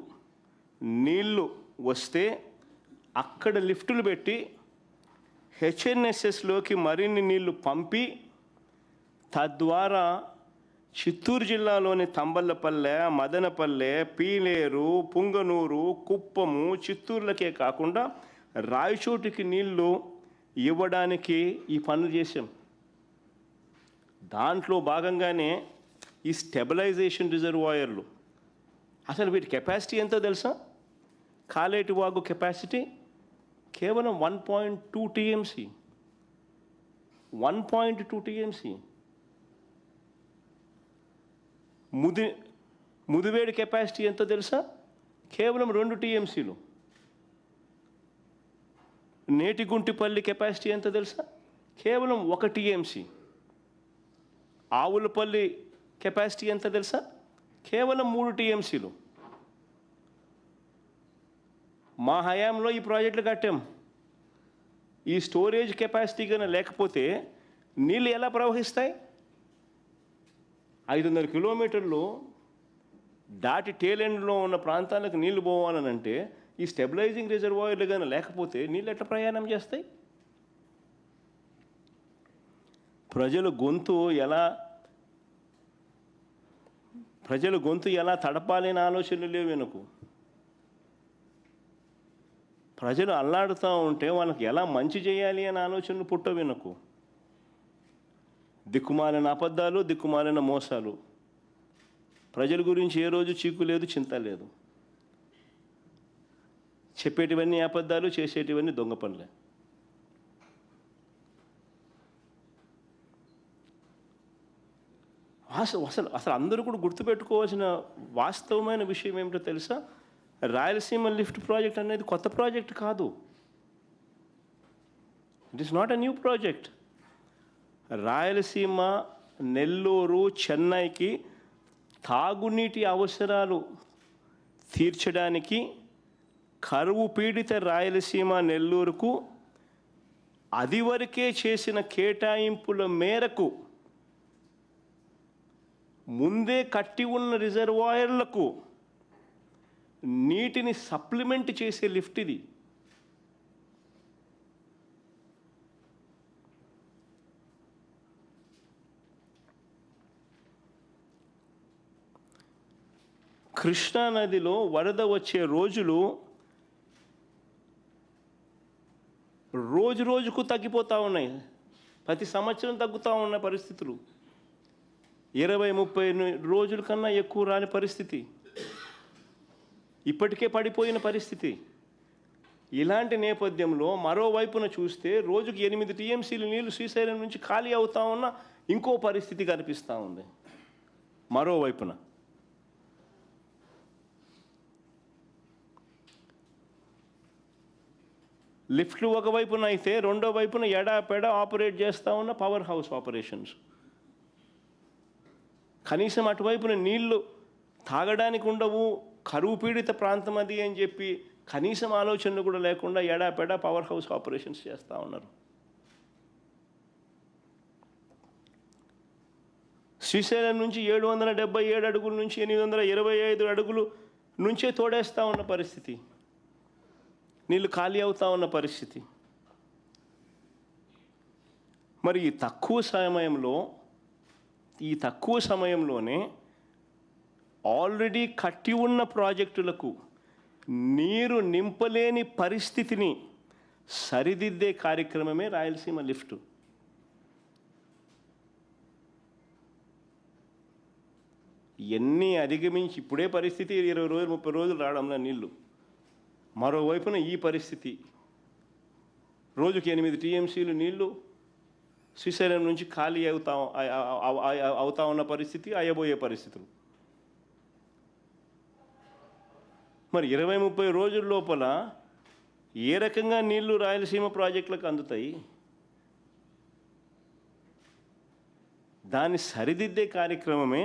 నీళ్లు వస్తే అక్కడ లిఫ్టులు పెట్టి హెచ్ఎన్ఎస్ఎస్లోకి మరిన్ని నీళ్లు పంపి, తద్వారా చిత్తూరు జిల్లాలోని తంబళ్ళపల్లె, మదనపల్లె, పీలేరు, పుంగనూరు, కుప్పము, చిత్తూరులకే కాకుండా రాయచోటికి నీళ్లు ఇవ్వడానికి ఈ పనులు చేశాం. దాంట్లో భాగంగానే ఈ స్టెబిలైజేషన్ రిజర్వాయర్లు. అసలు వీటి కెపాసిటీ ఎంతో తెలుసా? కాలేటి వాగు కెపాసిటీ కేవలం 1.2 టీఎంసీ. 1.2 టీఎంసీ. ముదివేడి కెపాసిటీ ఎంతో తెలుసా? కేవలం 2 టీఎంసీలు. నేటిగుంటిపల్లి కెపాసిటీ ఎంతో తెలుసా? కేవలం 1 టీఎంసీ. ఆవులపల్లి కెపాసిటీ ఎంత తెలుసా? కేవలం 3 టీఎంసీలు. మా హయాంలో ఈ ప్రాజెక్టులు కట్టాం. ఈ స్టోరేజ్ కెపాసిటీ కన్నా లేకపోతే నీళ్ళు ఎలా ప్రవహిస్తాయి? 500 కిలోమీటర్లు దాటి టేలెండ్లో ఉన్న ప్రాంతాలకు నీళ్లు పోవాలనంటే ఈ స్టెబిలైజింగ్ రిజర్వాయర్లు కానీ లేకపోతే నీళ్ళు ఎట్లా ప్రయాణం చేస్తాయి? ప్రజల గొంతు ఎలా తడపాలి అనే ఆలోచనలు లేవు వెనుకు. ప్రజలు అల్లాడుతూ ఉంటే వాళ్ళకి ఎలా మంచి చేయాలి అనే ఆలోచనలు పుట్టవు వెనుకు. దిక్కుమాలిన అబద్ధాలు, దిక్కుమాలిన మోసాలు. ప్రజల గురించి ఏ రోజు చీకు లేదు, చింత లేదు. చెప్పేటివన్నీ అబద్ధాలు, చేసేటివన్నీ దొంగ పనులే. అసలు అందరూ కూడా గుర్తుపెట్టుకోవాల్సిన వాస్తవమైన విషయం ఏమిటో తెలుసా? రాయలసీమ లిఫ్ట్ ప్రాజెక్ట్ అనేది కొత్త ప్రాజెక్ట్ కాదు. It is not a new project. Rayalaseema, Nellore, చెన్నైకి తాగునీటి అవసరాలు తీర్చడానికి కరువు పీడిత రాయలసీమ, నెల్లూరుకు అదివరకే చేసిన కేటాయింపుల మేరకు ముందే కట్టి ఉన్న రిజర్వాయర్లకు నీటిని సప్లిమెంట్ చేసే లిఫ్ట్ ఇది. కృష్ణానదిలో వరద వచ్చే రోజులు రోజుకు తగ్గిపోతూ ఉన్నాయి. ప్రతి సంవత్సరం తగ్గుతూ ఉన్న పరిస్థితులు. 20-30 రోజుల కన్నా ఎక్కువ రాని పరిస్థితి. ఇప్పటికే పడిపోయిన పరిస్థితి. ఇలాంటి నేపథ్యంలో మరోవైపున చూస్తే రోజుకి 8 టీఎంసీలు నీళ్లు శ్రీశైలం నుంచి ఖాళీ అవుతా ఉన్న ఇంకో పరిస్థితి కనిపిస్తూ ఉంది. మరోవైపున లిఫ్ట్లు ఒకవైపున అయితే రెండో వైపున ఎడాపెడ ఆపరేట్ చేస్తూ ఉన్న పవర్ హౌస్ ఆపరేషన్స్. కనీసం అటువైపున నీళ్లు తాగడానికి ఉండవు, కరువు పీడిత ప్రాంతం అది అని చెప్పి కనీసం ఆలోచనలు కూడా లేకుండా ఎడాపెడ పవర్ హౌస్ ఆపరేషన్స్ చేస్తూ ఉన్నారు. శ్రీశైలం నుంచి 777 అడుగుల నుంచి 825 అడుగులు నుంచే తోడేస్తూ ఉన్న పరిస్థితి, నీళ్ళు ఖాళీ అవుతూ ఉన్న పరిస్థితి. మరి ఈ తక్కువ సమయంలోనే ఆల్రెడీ కట్టి ఉన్న ప్రాజెక్టులకు నీరు నింపలేని పరిస్థితిని సరిదిద్దే కార్యక్రమమే రాయలసీమ లిఫ్ట్. ఎన్ని అధిగమించి ఇప్పుడే పరిస్థితి 20 రోజులు 30 రోజులు రావడంలో నీళ్లు, మరోవైపున ఈ పరిస్థితి రోజుకి 8 టీఎంసీలు నీళ్లు శ్రీశైలం నుంచి ఖాళీ అవుతా ఉన్న పరిస్థితి, అయ్యబోయే పరిస్థితులు. మరి 20-30 రోజుల లోపల ఏ రకంగా నీళ్లు రాయలసీమ ప్రాజెక్టులకు అందుతాయి? దాన్ని సరిదిద్దే కార్యక్రమమే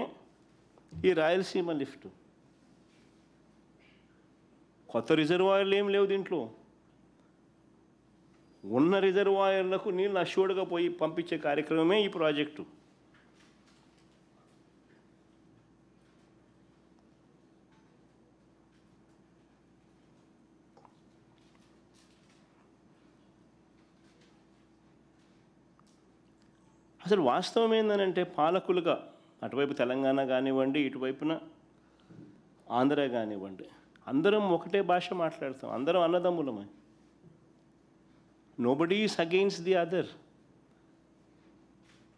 ఈ రాయలసీమ లిఫ్ట్. కొత్త రిజర్వాయర్లు ఏం లేవు దీంట్లో. ఉన్న రిజర్వాయర్లకు నీళ్ళు అష్యూర్డ్గా పోయి పంపించే కార్యక్రమమే ఈ ప్రాజెక్టు. అసలు వాస్తవం ఏంటంటే పాలకులుగా అటువైపు తెలంగాణ కానివ్వండి, ఇటువైపున ఆంధ్ర కానివ్వండి, అందరం ఒకటే భాష మాట్లాడతాం, అందరం అన్నదమ్ములమే. Nobody is against the other.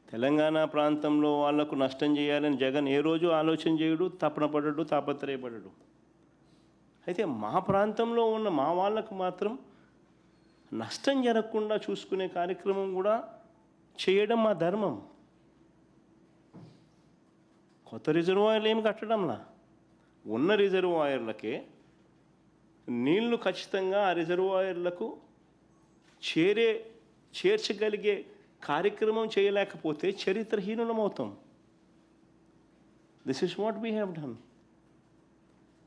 Telangana ప్రాంతంలో వాళ్లకు నష్టం చేయాలని జగన్ ఏ రోజు ఆలోచన చేయడు, తపన పడడు, తాపత్రయపడడు. అయితే మా ప్రాంతంలో ఉన్న మా వాళ్ళకు మాత్రం నష్టం జరగకుండా చూసుకునే కార్యక్రమం కూడా చేయడం మా ధర్మం. కొత్త రిజర్వాయర్లు ఏమి కట్టడంలా, ఉన్న రిజర్వాయర్లకే నీళ్లు ఖచ్చితంగా ఆ రిజర్వాయర్లకు చేర్చగలిగే కార్యక్రమం చేయలేకపోతే చరిత్రహీనులమవుతాం. This is what we have done.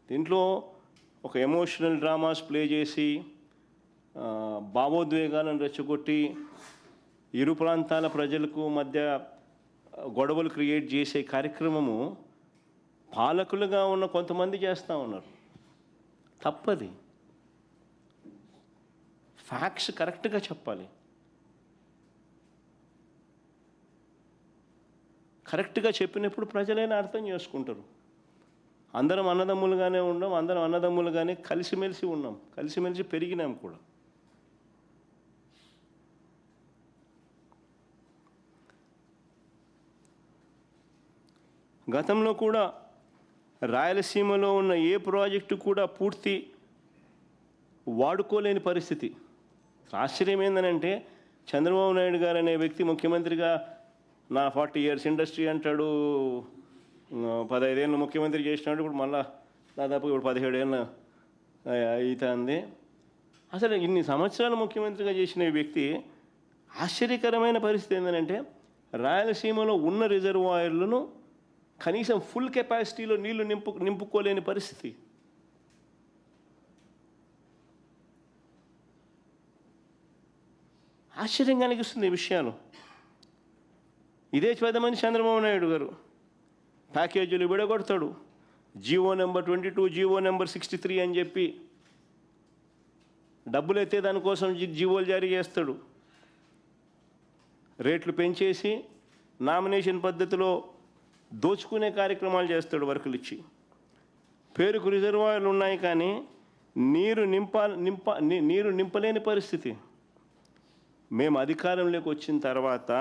దీంట్లో ఒక ఎమోషనల్ డ్రామాస్ ప్లే చేసి భావోద్వేగాలను రెచ్చగొట్టి ఇరు ప్రాంతాల ప్రజలకు మధ్య గొడవలు క్రియేట్ చేసే కార్యక్రమము పాలకులుగా ఉన్న కొంతమంది చేస్తూ ఉన్నారు. తప్పది. ఫ్యాక్ట్స్ కరెక్ట్గా చెప్పాలి. కరెక్ట్గా చెప్పినప్పుడు ప్రజలైనా అర్థం చేసుకుంటారు. అందరం అన్నదమ్ములుగానే ఉన్నాం, అందరం అన్నదమ్ములుగానే కలిసిమెలిసి ఉన్నాం, కలిసిమెలిసి పెరిగినాం కూడా. గతంలో కూడా రాయలసీమలో ఉన్న ఏ ప్రాజెక్టు కూడా పూర్తి వాడుకోలేని పరిస్థితి. ఆశ్చర్యం ఏంటంటే చంద్రబాబు నాయుడు గారు అనే వ్యక్తి ముఖ్యమంత్రిగా నా 40 years ఇండస్ట్రీ అంటాడు, 15 ఏళ్ళు ముఖ్యమంత్రి చేసినాడు, ఇప్పుడు మళ్ళా దాదాపు ఇప్పుడు 17 ఏళ్ళు అవుతుంది. అసలు ఇన్ని సంవత్సరాలు ముఖ్యమంత్రిగా చేసిన ఈ వ్యక్తి ఆశ్చర్యకరమైన పరిస్థితి ఏంటంటే రాయలసీమలో ఉన్న రిజర్వాయర్లను కనీసం ఫుల్ కెపాసిటీలో నీళ్లు నింపుకోలేని పరిస్థితి. ఆశ్చర్యంగా అనిపిస్తుంది ఈ విషయాలు. ఇదే పెద్దమంది చంద్రబాబు నాయుడు గారు ప్యాకేజీలు విడగొడతాడు, జీవో నెంబర్ 22, జీవో నెంబర్ 63 అని చెప్పి డబ్బులు ఎత్తే దానికోసం జీవోలు జారీ చేస్తాడు. రేట్లు పెంచేసి నామినేషన్ పద్ధతిలో దోచుకునే కార్యక్రమాలు చేస్తాడు వర్కులు ఇచ్చి. పేరుకు రిజర్వాయర్లు ఉన్నాయి కానీ నీరు నింపలేని పరిస్థితి. మేము అధికారంలోకి వచ్చిన తర్వాత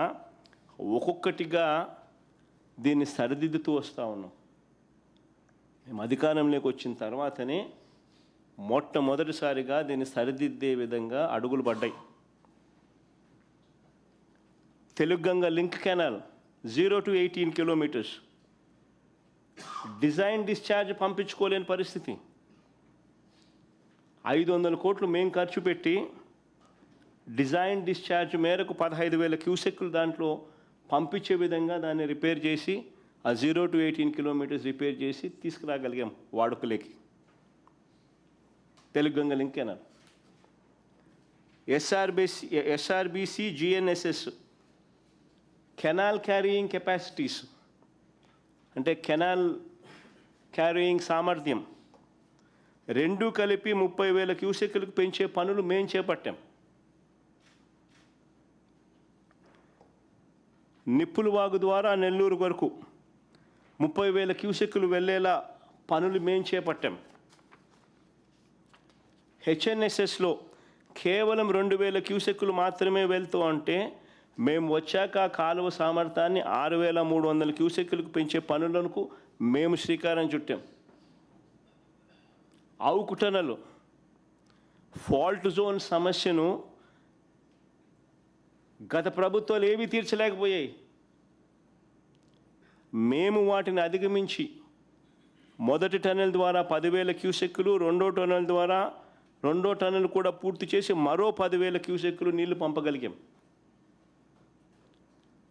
ఒక్కొక్కటిగా దీన్ని సరిదిద్దుతూ వస్తూ ఉన్నాం. మేము అధికారంలోకి వచ్చిన తర్వాతనే మొట్టమొదటిసారిగా దీన్ని సరిదిద్దే విధంగా అడుగులు పడ్డాయి. Telugu Ganga link canal 0 to 18 kilometres design discharge పంపించుకోలేని పరిస్థితి. 500 కోట్లు మేము ఖర్చు పెట్టి డిజైన్ డిశ్చార్జ్ మేరకు 15,000 క్యూసెక్కులు దాంట్లో పంపించే విధంగా దాన్ని రిపేర్ చేసి ఆ 0 to 18 కిలోమీటర్స్ రిపేర్ చేసి తీసుకురాగలిగాం వాడుకలేకి. Telugu Ganga link canal. SRBC GNSS canal carrying capacities అంటే కెనాల్ క్యారీయింగ్ సామర్థ్యం రెండు కలిపి 30,000 క్యూసెక్కులకు పెంచే పనులు మేము చేపట్టాం. నిప్పుల వాగు ద్వారా నెల్లూరు వరకు 30,000 క్యూసెక్కులు వెళ్ళేలా పనులు మేము చేపట్టాం. హెచ్ఎన్ఎస్ఎస్లో కేవలం 2,000 క్యూసెక్కులు మాత్రమే వెళ్తూ అంటే మేము వచ్చాక ఆ కాలువ సామర్థ్యాన్ని 6,300 క్యూసెక్కులకు పెంచే పనులకు మేము శ్రీకారం చుట్టాం. అవుకు టనల్ ఫాల్ట్ జోన్ సమస్యను గత ప్రభుత్వాలు ఏవి తీర్చలేకపోయాయి. మేము వాటిని అధిగమించి మొదటి టనల్ ద్వారా 10,000 క్యూసెక్కులు, రెండో టనల్ కూడా పూర్తి చేసి మరో 10,000 క్యూసెక్కులు నీళ్లు పంపగలిగాం.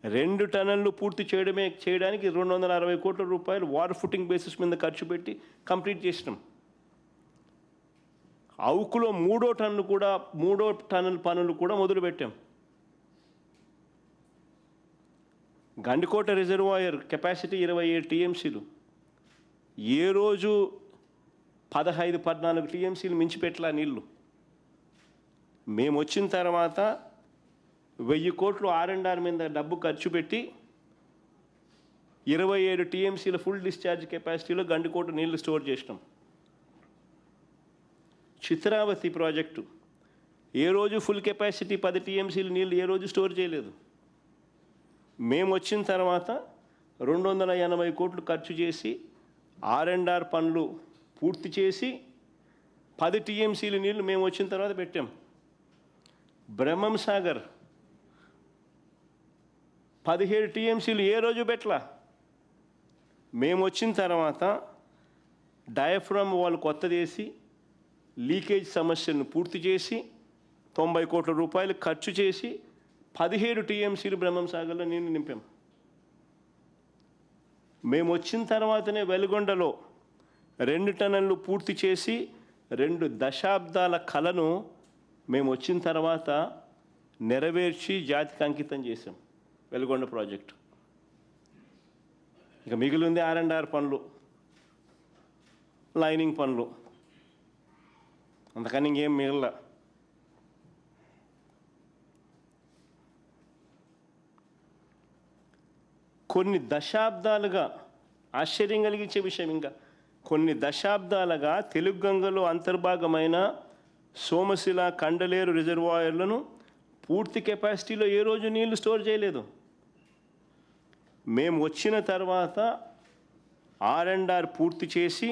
2 టనళ్ళు పూర్తి చేయడానికి 260 కోట్ల రూపాయలు వాటర్ ఫుటింగ్ బేసిస్ మీద ఖర్చు పెట్టి కంప్లీట్ చేసినాం. అవుకులో 3వ టనల్ పనులు కూడా మొదలుపెట్టాం. గండికోట రిజర్వాయర్ కెపాసిటీ 27 టీఎంసీలు, ఏ రోజు 15-14 టీఎంసీలు మించిపెట్టలా నీళ్ళు. మేము వచ్చిన తర్వాత 1,000 కోట్లు R&R మీద డబ్బు ఖర్చు పెట్టి 27 టీఎంసీల ఫుల్ డిశ్చార్జ్ కెపాసిటీలో గండికోట నీళ్లు స్టోర్ చేసినాం. చిత్రావతి ప్రాజెక్టు ఏ రోజు ఫుల్ కెపాసిటీ 10 టీఎంసీలు నీళ్ళు ఏ రోజు స్టోర్ చేయలేదు. మేము వచ్చిన తర్వాత 280 కోట్లు ఖర్చు చేసి R&R పనులు పూర్తి చేసి 10 టీఎంసీలు నీళ్లు మేము వచ్చిన తర్వాత పెట్టాం. బ్రహ్మం సాగర్ 17 టీఎంసీలు ఏ రోజు పెట్టలా. మేము వచ్చిన తర్వాత డయాఫ్రమ్ వాళ్ళు కొత్తదేసి లీకేజ్ సమస్యను పూర్తి చేసి 90 కోట్ల రూపాయలు ఖర్చు చేసి 17 టీఎంసీలు బ్రహ్మం సాగర్లో నీళ్ళు నింపాం. మేము వచ్చిన తర్వాతనే వెలుగొండలో 2 టన్నులు పూర్తి చేసి 2 దశాబ్దాల కలను మేము వచ్చిన తర్వాత నెరవేర్చి జాతికి అంకితం చేసాం. వెలుగొండ ప్రాజెక్టు ఇక మిగిలింది R&R పనులు, లైనింగ్ పనులు, అంతకని ఇంకేం మిగల. కొన్ని దశాబ్దాలుగా ఆశ్చర్యం కలిగించే విషయం, ఇంకా కొన్ని దశాబ్దాలుగా తెలుగంగలో అంతర్భాగమైన సోమశిల, కండలేరు రిజర్వాయర్లను పూర్తి కెపాసిటీలో ఏ రోజు నీళ్లు స్టోర్ చేయలేదు. మేము వచ్చిన తర్వాత R&R పూర్తి చేసి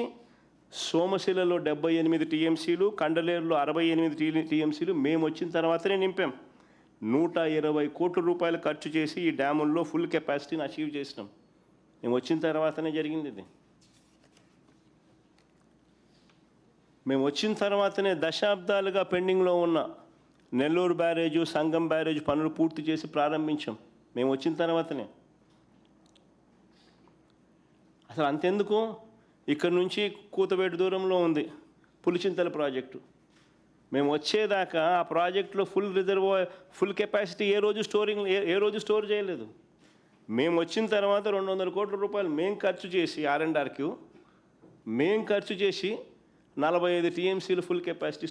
సోమశిలలో 78 టీఎంసీలు, కండలేరులో 68 టీఎంసీలు మేము వచ్చిన తర్వాతనే నింపాం. 120 కోట్ల రూపాయలు ఖర్చు చేసి ఈ డ్యాముల్లో ఫుల్ కెపాసిటీని అచీవ్ చేసినాం. మేము వచ్చిన తర్వాతనే జరిగింది ఇది. మేము వచ్చిన తర్వాతనే దశాబ్దాలుగా పెండింగ్లో ఉన్న నెల్లూరు బ్యారేజు, సంగం బ్యారేజ్ పనులు పూర్తి చేసి ప్రారంభించాం. మేము వచ్చిన తర్వాతనే. అసలు అంతెందుకు, ఇక్కడ నుంచి కూతవేటు దూరంలో ఉంది పులిచింతల ప్రాజెక్టు. మేము వచ్చేదాకా ఆ ప్రాజెక్టులో ఫుల్ కెపాసిటీ ఏ రోజు స్టోర్ చేయలేదు. మేము వచ్చిన తర్వాత 200 కోట్ల రూపాయలు మేము ఖర్చు చేసి R&Rకి మేము ఖర్చు చేసి 45 టీఎంసీలు ఫుల్ కెపాసిటీ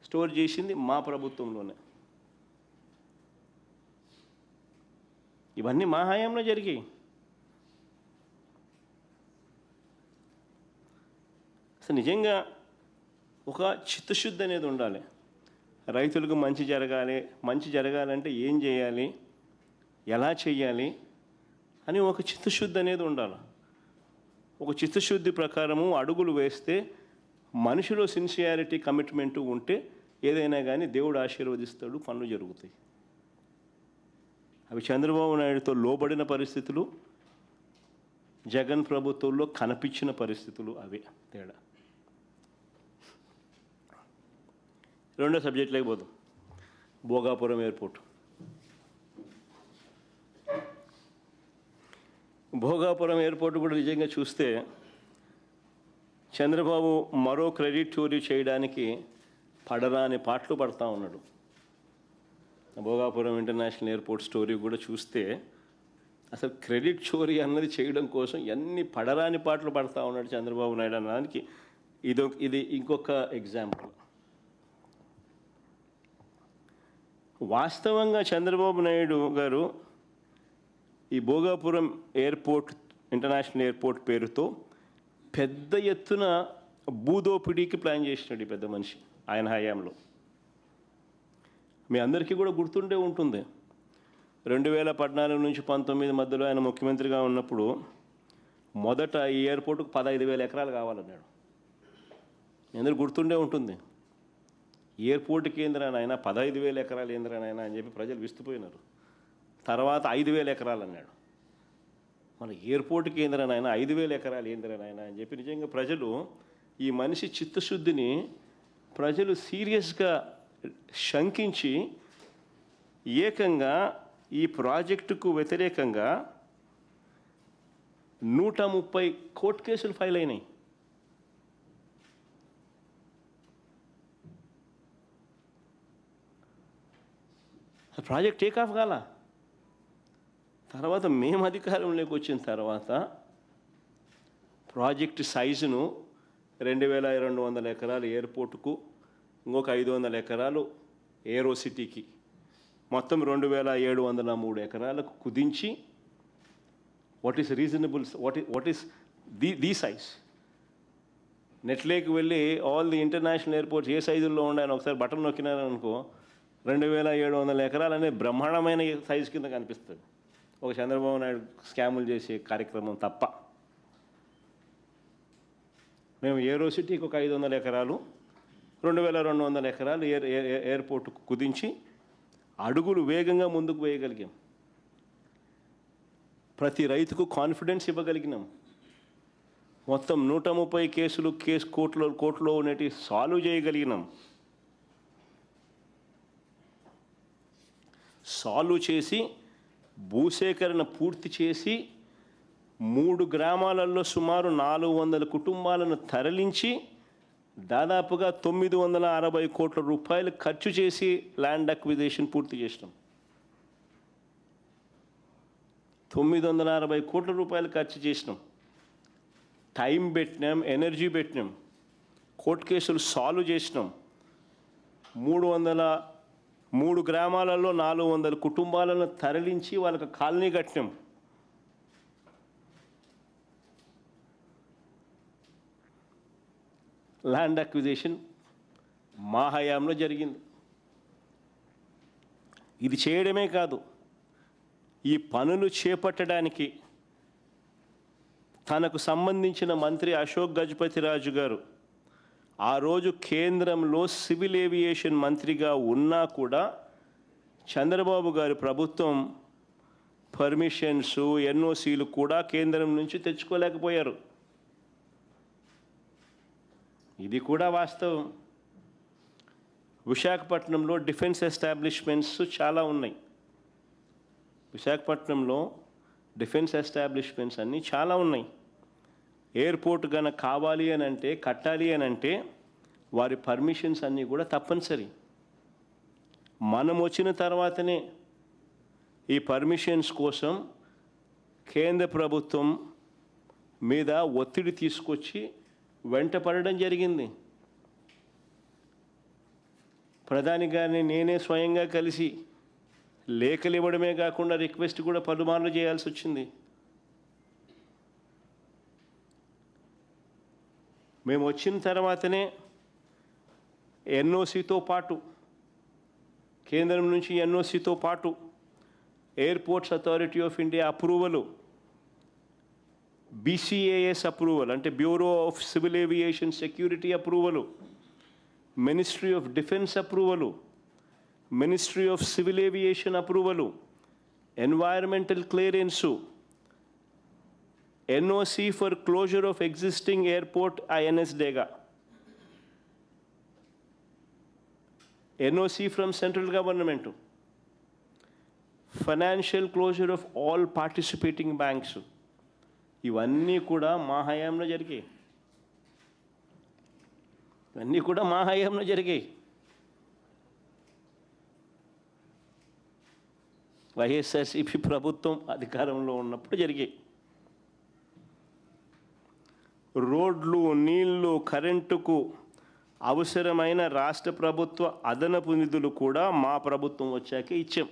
స్టోర్ చేసింది మా ప్రభుత్వంలోనే. ఇవన్నీ మా హయాంలో జరిగాయి. అసలు నిజంగా ఒక చిత్తశుద్ధి అనేది ఉండాలి. రైతులకు మంచి జరగాలంటే ఏం చేయాలి, ఎలా చేయాలి అని ఒక చిత్తశుద్ధి అనేది ఉండాలి. ఒక చిత్తశుద్ధి ప్రకారము అడుగులు వేస్తే మనిషిలో సిన్సియారిటీ కమిట్మెంటు ఉంటే ఏదైనా కానీ దేవుడు ఆశీర్వదిస్తాడు, పనులు జరుగుతాయి. అవి చంద్రబాబు నాయుడుతో లోబడిన పరిస్థితులు, జగన్ ప్రభుత్వంలో కనిపించిన పరిస్థితులు అవే తేడా. రెండో సబ్జెక్ట్ లేకపోతాం, భోగాపురం ఎయిర్పోర్ట్. భోగాపురం ఎయిర్పోర్ట్ కూడా నిజంగా చూస్తే చంద్రబాబు మరో క్రెడిట్ చోరీ చేయడానికి పడరాని పాటలు పడతా ఉన్నాడు. భోగాపురం ఇంటర్నేషనల్ ఎయిర్పోర్ట్ స్టోరీ కూడా చూస్తే అసలు క్రెడిట్ చోరీ అన్నది చేయడం కోసం ఎన్ని పడరాని పాటలు పడతా ఉన్నాడు చంద్రబాబు నాయుడు అన్నదానికి ఇది ఇంకొక ఎగ్జాంపుల్. వాస్తవంగా చంద్రబాబు నాయుడు గారు ఈ భోగాపురం ఎయిర్పోర్ట్, ఇంటర్నేషనల్ ఎయిర్పోర్ట్ పేరుతో పెద్ద ఎత్తున భూదోపిడీకి ప్లాన్ చేసినాడు ఈ పెద్ద మనిషి ఆయన హయాంలో. మీ అందరికీ కూడా గుర్తుండే ఉంటుంది, 2014 నుంచి 19 మధ్యలో ఆయన ముఖ్యమంత్రిగా ఉన్నప్పుడు మొదట ఈ ఎయిర్పోర్టుకు 15,000 ఎకరాలు కావాలన్నాడు. మీ అందరికీ గుర్తుండే ఉంటుంది. ఎయిర్పోర్ట్కి ఏంద్రానైనా 15,000 ఎకరాలు ఏంద్రానైనా అని చెప్పి ప్రజలు విస్తుపోయినారు. తర్వాత 5,000 ఎకరాలు అన్నాడు. మన ఎయిర్పోర్ట్కి ఏంద్రానైనా 5,000 ఎకరాలు ఏంద్రానైనా అని చెప్పి నిజంగా ప్రజలు, ఈ మనిషి చిత్తశుద్ధిని ప్రజలు సీరియస్గా శంకించి ఏకంగా ఈ ప్రాజెక్టుకు వ్యతిరేకంగా 130 కోర్టు కేసులు ఫైల్ అయినాయి. ప్రాజెక్ట్ టేకాఫ్ కాల. తర్వాత మేము అధికారంలోకి వచ్చిన తర్వాత ప్రాజెక్ట్ సైజును 2,200 ఎకరాలు ఎయిర్పోర్టుకు, ఇంకొక 500 ఎకరాలు ఏరో సిటీకి, మొత్తం 2,703 ఎకరాలకు కుదించి what is reasonable, what is the size. నెట్లోకి వెళ్ళి ఆల్ ది ఇంటర్నేషనల్ ఎయిర్పోర్ట్స్ ఏ సైజుల్లో ఉన్నాయని ఒకసారి బటన్ నొక్కినారనుకో 2,700 ఎకరాలు అనే బ్రహ్మాండమైన సైజు కింద కనిపిస్తుంది, ఒక చంద్రబాబు నాయుడు స్కాములు చేసే కార్యక్రమం తప్ప. మేము ఏరో సిటీకి ఒక 500 ఎకరాలు, 2,200 ఎకరాలు ఎయిర్పోర్టుకు కుదించి అడుగులు వేగంగా ముందుకు వేయగలిగాం. ప్రతి రైతుకు కాన్ఫిడెన్స్ ఇవ్వగలిగినాం. మొత్తం 130 కేసులు కోర్టులో ఉన్నటి సాల్వ్ చేయగలిగినాం. సాల్వ్ చేసి భూసేకరణ పూర్తి చేసి 3 గ్రామాలలో సుమారు 400 కుటుంబాలను తరలించి దాదాపుగా 960 కోట్ల రూపాయలు ఖర్చు చేసి ల్యాండ్ అక్విజిషన్ పూర్తి చేసినాం. 960 కోట్ల రూపాయలు ఖర్చు చేసినాం. టైం పెట్టినాం, ఎనర్జీ పెట్టినాం, కోర్టు కేసులు సాల్వ్ చేసినాం. 3 గ్రామాలలో 400 కుటుంబాలను తరలించి వాళ్ళకి కాలనీ కట్టినాం. ల్యాండ్ అక్విజిషన్ మా హయాంలో జరిగింది. ఇది చేయడమే కాదు, ఈ పనులు చేపట్టడానికి తనకు సంబంధించిన మంత్రి అశోక్ గజపతిరాజు గారు ఆ రోజు కేంద్రంలో సివిల్ ఏవియేషన్ మంత్రిగా ఉన్నా కూడా చంద్రబాబు గారి ప్రభుత్వం పర్మిషన్స్, ఎన్ఓసీలు కూడా కేంద్రం నుంచి తెచ్చుకోలేకపోయారు. ఇది కూడా వాస్తవం. విశాఖపట్నంలో డిఫెన్స్ ఎస్టాబ్లిష్మెంట్స్ చాలా ఉన్నాయి. విశాఖపట్నంలో డిఫెన్స్ ఎస్టాబ్లిష్మెంట్స్ అన్నీ చాలా ఉన్నాయి. ఎయిర్పోర్ట్ కనుక కావాలి అని అంటే, కట్టాలి అని అంటే వారి పర్మిషన్స్ అన్నీ కూడా తప్పనిసరి. మనం వచ్చిన తర్వాతనే ఈ పర్మిషన్స్ కోసం కేంద్ర ప్రభుత్వం మీద ఒత్తిడి తీసుకొచ్చి వెంట పడడం జరిగింది. ప్రధాని గారిని నేనే స్వయంగా కలిసి లేఖలు ఇవ్వడమే కాకుండా రిక్వెస్ట్ కూడా పలుమార్లు చేయాల్సి వచ్చింది. మేము వచ్చిన తర్వాతనే ఎన్ఓసితో పాటు, కేంద్రం నుంచి ఎన్ఓసితో పాటు airports authority of India అప్రూవలు BCAS approval, ante Bureau of Civil Aviation Security approval, Ministry of Defense approval, Ministry of Civil Aviation approval, environmental clearance, NOC for closure of existing airport INS Dega, NOC from central government, financial closure of all participating banks. ఇవన్నీ కూడా మా హయాంలో జరిగాయి. ఇవన్నీ కూడా మా హయాంలో జరిగాయి. వైఎస్ఆర్సీపీ ప్రభుత్వం అధికారంలో ఉన్నప్పుడు జరిగాయి. రోడ్లు, నీళ్లు, కరెంటుకు అవసరమైన రాష్ట్ర ప్రభుత్వ అదనపు నిధులు కూడా మా ప్రభుత్వం వచ్చాకే ఇచ్చాం.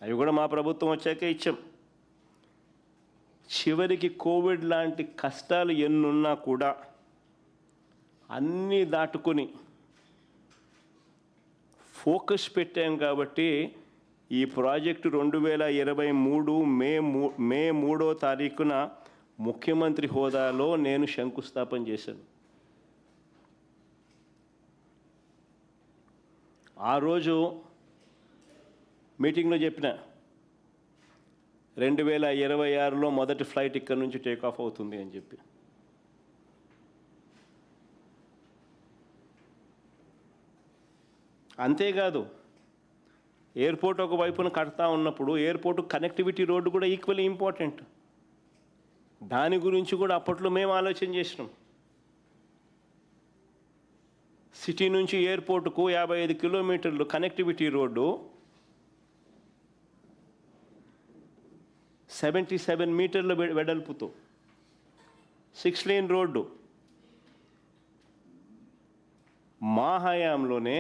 అవి కూడా మా ప్రభుత్వం వచ్చాకే ఇచ్చాం. చివరికి కోవిడ్ లాంటి కష్టాలు ఎన్నున్నా కూడా అన్నీ దాటుకొని ఫోకస్ పెట్టాం కాబట్టి ఈ ప్రాజెక్టు 2023 మే 3వ తారీఖున ముఖ్యమంత్రి హోదాలో నేను శంకుస్థాపన చేశాను. ఆ రోజు మీటింగ్లో చెప్పిన 2026లో మొదటి ఫ్లైట్ ఇక్కడ నుంచి టేకాఫ్ అవుతుంది అని చెప్పి. అంతేకాదు, ఎయిర్పోర్ట్ ఒకవైపున కడతా ఉన్నప్పుడు ఎయిర్పోర్ట్ కనెక్టివిటీ రోడ్డు కూడా ఈక్వల్లీ ఇంపార్టెంట్. దాని గురించి కూడా అప్పట్లో మేము ఆలోచన చేసినాం. సిటీ నుంచి ఎయిర్పోర్టుకు 55 కిలోమీటర్లు కనెక్టివిటీ రోడ్డు, 77 మీటర్ల వెడల్పుతో 6 లేన్ రోడ్డు మా హయాంలోనే.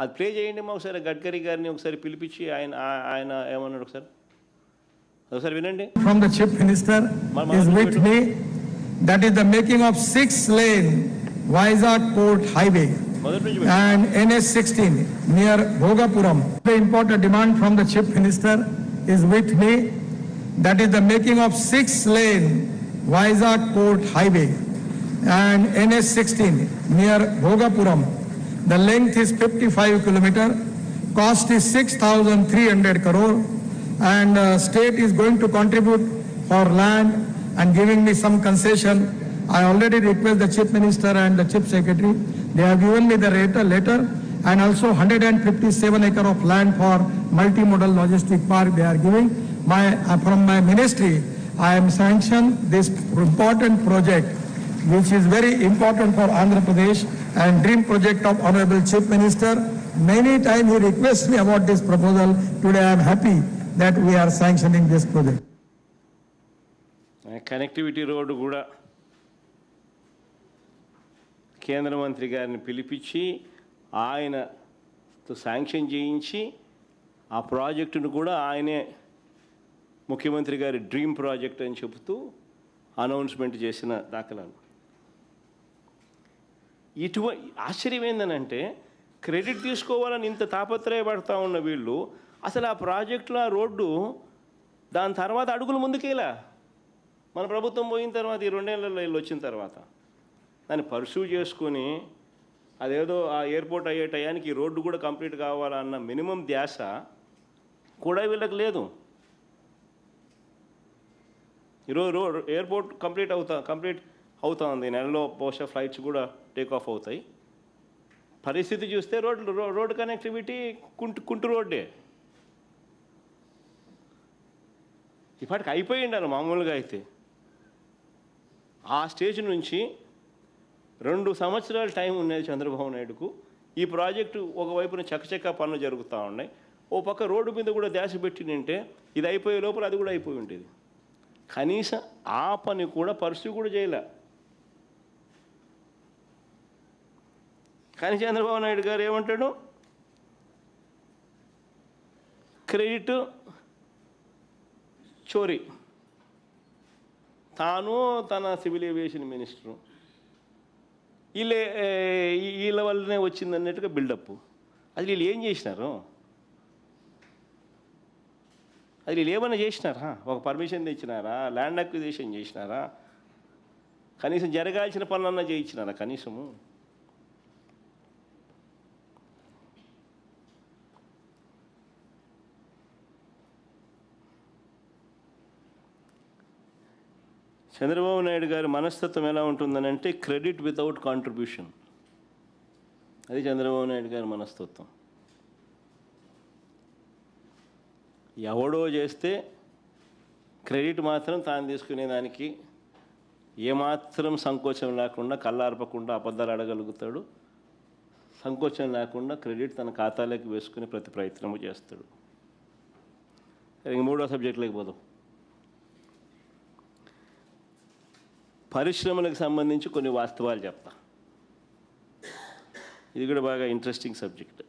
అది ప్లే చేయండి మా ఒకసారి, గడ్కరీ గారిని ఒకసారి పిలిపించి ఆయన ఏమన్నాడు ఒకసారి వినండి. From the Chief Minister is with me, that is the making of 6 lane Vizag Port Highway and NS16 near Bhogapuram. The important demand from the Chief Minister is with me, that is the making of 6 lane Vizag Port Highway and NS16 near Bhogapuram. The length is 55 kilometer, cost is 6,300 crore, and state is going to contribute for land and giving me some concession. I already request the Chief Minister and the Chief Secretary. They have given me the letter and also 157 acre of land for multimodal logistic park they are giving. From my ministry, I am sanctioned this important project, which is very important for Andhra Pradesh and dream project of Honorable Chief Minister. Many times he requests me about this proposal. Today I am happy that we are sanctioning this project. Connectivity road కూడా కేంద్ర మంత్రి గారిని పిలిపించి ఆయనతో sanction చేయించి ఆ ప్రాజెక్టును కూడా ఆయనే ముఖ్యమంత్రి గారి డ్రీమ్ ప్రాజెక్ట్ అని చెబుతూ అనౌన్స్మెంట్ చేసిన దాఖలాలు. ఆశ్చర్యం ఏందనంటే, క్రెడిట్ తీసుకోవాలని ఇంత తాపత్రయపడతా ఉన్న వీళ్ళు అసలు ఆ ప్రాజెక్టులో ఆ రోడ్డు దాని తర్వాత అడుగులు ముందుకేలా. మన ప్రభుత్వం పోయిన తర్వాత ఈ 2 ఏళ్లలో వీళ్ళు వచ్చిన తర్వాత దాన్ని పర్సూ చేసుకొని అదేదో ఆ ఎయిర్పోర్ట్ అయ్యే టయానికి ఈ రోడ్డు కూడా కంప్లీట్ కావాలన్న మినిమం ధ్యాస కూడా వీళ్ళకి లేదు. ఈరోజు ఎయిర్పోర్ట్ కంప్లీట్ అవుతుంది, నెలలో బహుశా ఫ్లైట్స్ కూడా టేక్ ఆఫ్ అవుతాయి. పరిస్థితి చూస్తే రోడ్డు కనెక్టివిటీ కుంటు రోడ్డే. ఇప్పటికి అయిపోయిండారు మామూలుగా అయితే. ఆ స్టేజ్ నుంచి 2 సంవత్సరాల టైం ఉన్నది చంద్రబాబు నాయుడుకు. ఈ ప్రాజెక్టు ఒకవైపున చకచకా పనులు జరుగుతూ ఉన్నాయి, ఓ పక్క రోడ్డు మీద కూడా ధ్యాస పెట్టినంటే ఇది అయిపోయే లోపల అది కూడా అయిపోయి ఉంటుంది. కనీసం ఆ పని కూడా పర్సూ కూడా చేయలే. కానీ చంద్రబాబు నాయుడు గారు ఏమంటాడు, క్రెడిట్ చోరీ. తాను తన సివిల్ ఏవియేషన్ మినిస్టరు వీళ్ళ వల్లనే వచ్చిందన్నట్టుగా బిల్డప్. అది వీళ్ళు ఏం చేసినారు? అది వీళ్ళు ఏమైనా చేసినారా? ఒక పర్మిషన్ తెచ్చినారా? ల్యాండ్ అక్విజిషన్ చేసినారా? కనీసం జరగాల్సిన పనులన్నా చేయించినారా కనీసము? చంద్రబాబు నాయుడు గారి మనస్తత్వం ఎలా ఉంటుందని అంటే క్రెడిట్ వితౌట్ కాంట్రిబ్యూషన్. అది చంద్రబాబు నాయుడు గారి మనస్తత్వం. ఎవడో చేస్తే క్రెడిట్ మాత్రం తాను తీసుకునేదానికి ఏమాత్రం సంకోచం లేకుండా, కళ్ళార్పకుండా అబద్ధాలు అడగలుగుతాడు. సంకోచం లేకుండా క్రెడిట్ తన ఖాతాలోకి వేసుకుని ప్రతి ప్రయత్నము చేస్తాడు. ఇంక మూడో సబ్జెక్టులోకి పోదాం. పరిశ్రమలకు సంబంధించి కొన్ని వాస్తవాలు చెప్తా. ఇది కూడా బాగా ఇంట్రెస్టింగ్ సబ్జెక్ట్.